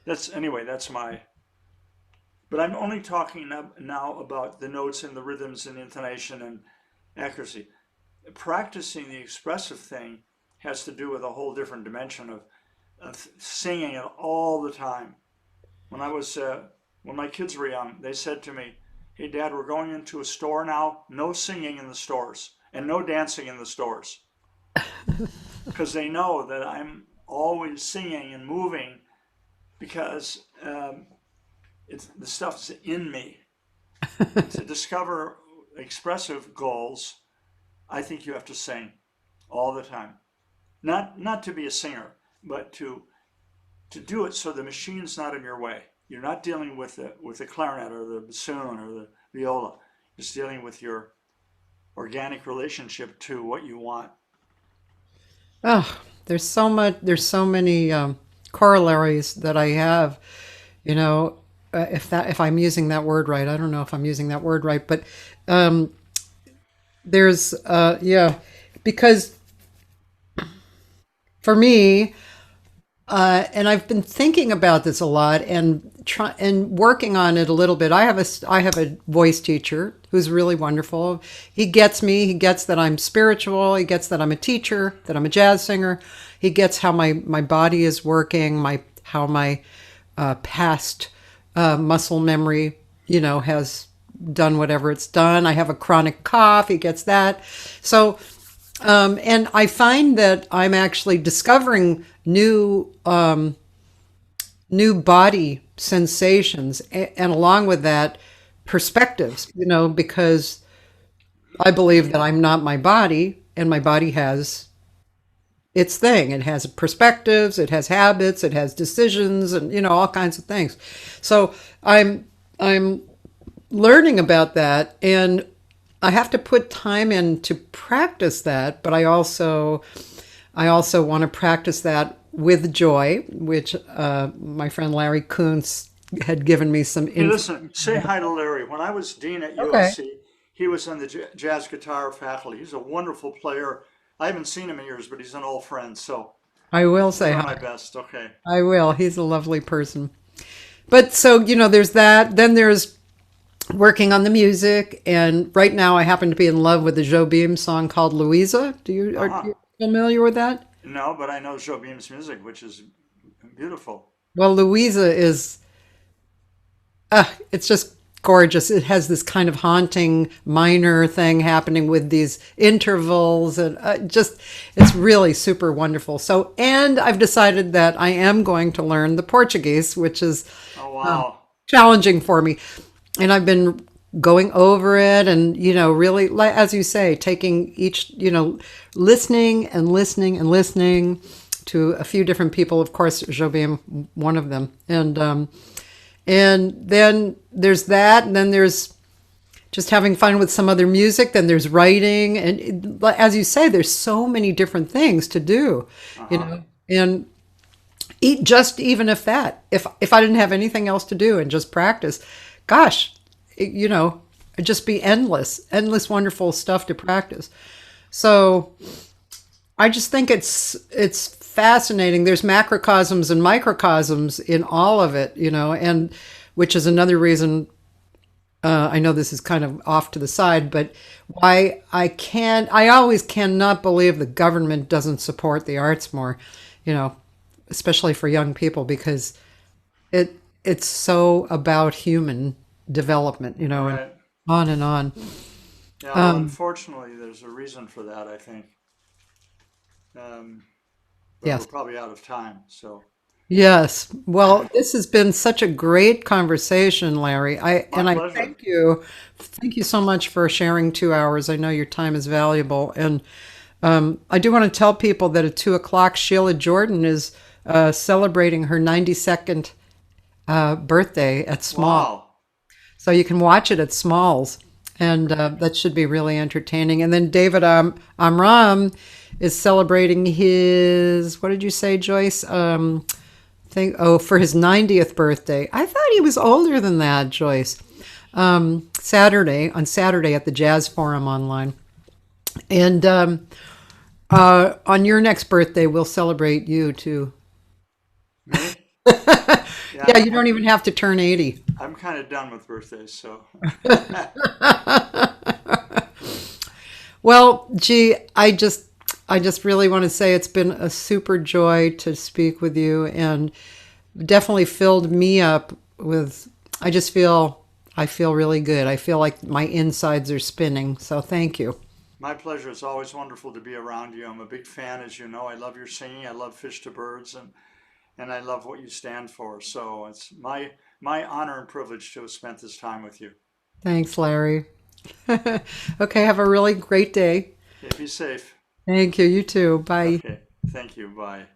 That's my, but I'm only talking now about the notes and the rhythms and intonation and accuracy. Practicing the expressive thing has to do with a whole different dimension of singing it all the time. When my kids were young, they said to me, hey, Dad, we're going into a store now. No singing in the stores and no dancing in the stores. Because they know that I'm always singing and moving because the stuff's in me. To discover expressive goals, I think you have to sing all the time. Not to be a singer, but to do it so the machine's not in your way. You're not dealing with the clarinet or the bassoon or the viola. You're just dealing with your organic relationship to what you want. Oh, there's so much. There's so many corollaries that I have. If I'm using that word right, I don't know if I'm using that word right, but there's because for me, and I've been thinking about this a lot and working on it a little bit. I have a voice teacher who's really wonderful. He gets me. He gets that I'm spiritual. He gets that I'm a teacher, that I'm a jazz singer. He gets how my body is working, my how my past muscle memory, has done whatever it's done. I have a chronic cough. He gets that. So, and I find that I'm actually discovering new body sensations, and along with that, perspectives. Because I believe that I'm not my body, and my body has its thing. It has perspectives, it has habits, it has decisions, and all kinds of things. So I'm learning about that, and I have to put time in to practice that, but I also want to practice that with joy, which my friend Larry Kuntz had given me some Hey, info. listen, say hi to Larry. When I was dean at Okay. USC, he was on the jazz guitar faculty. He's a wonderful player. I haven't seen him in years, but he's an old friend. So I will tell say him my hi. best. Okay. I will. He's a lovely person. But so, there's that. Then there's working on the music. And right now I happen to be in love with the Jobim song called Louisa. Are Uh-huh. you familiar with that? No, but I know Jobim's music, which is beautiful. Well, Louisa is it's just gorgeous. It has this kind of haunting minor thing happening with these intervals, and it's really super wonderful. So, and I've decided that I am going to learn the Portuguese, which is Oh, wow. challenging for me. And I've been going over it and, really, like, as you say, taking each, listening and listening and listening to a few different people, of course, Jobim, one of them. And then there's that, and then there's just having fun with some other music. Then there's writing, and as you say, there's so many different things to do, Uh-huh. and eat just even if I didn't have anything else to do and just practice, gosh, it'd just be endless wonderful stuff to practice. So I just think it's fascinating. There's macrocosms and microcosms in all of it, and which is another reason. I know this is kind of off to the side, but why I always cannot believe the government doesn't support the arts more, you know, especially for young people, because it's so about human development, and Right. on and on. Yeah, well, unfortunately, there's a reason for that, I think. Um, but we're Yes. probably out of time. So Yes. Well, this has been such a great conversation, Larry. my I pleasure. thank you. Thank you so much for sharing 2 hours. I know your time is valuable. And I do want to tell people that at 2 o'clock, Sheila Jordan is celebrating her 92nd birthday at Small. Wow. So you can watch it at Smalls. And that should be really entertaining. And then David Amram is celebrating his, what did you say, Joyce? For his 90th birthday. I thought he was older than that, Joyce. On Saturday at the Jazz Forum online. And on your next birthday, we'll celebrate you too. Me? Yeah, Yeah, you don't even have to turn 80. I'm kind of done with birthdays. So Well, gee, I just really want to say it's been a super joy to speak with you, and definitely filled me up with, I feel really good. I feel like my insides are spinning. So thank you. my pleasure. It's always wonderful to be around you. I'm a big fan, as you know. I love your singing. I love Fish to Birds, and I love what you stand for. So it's my honor and privilege to have spent this time with you. Thanks, Larry. Okay, have a really great day. Okay, be safe. Thank you. You too. Bye. Okay, thank you. Bye.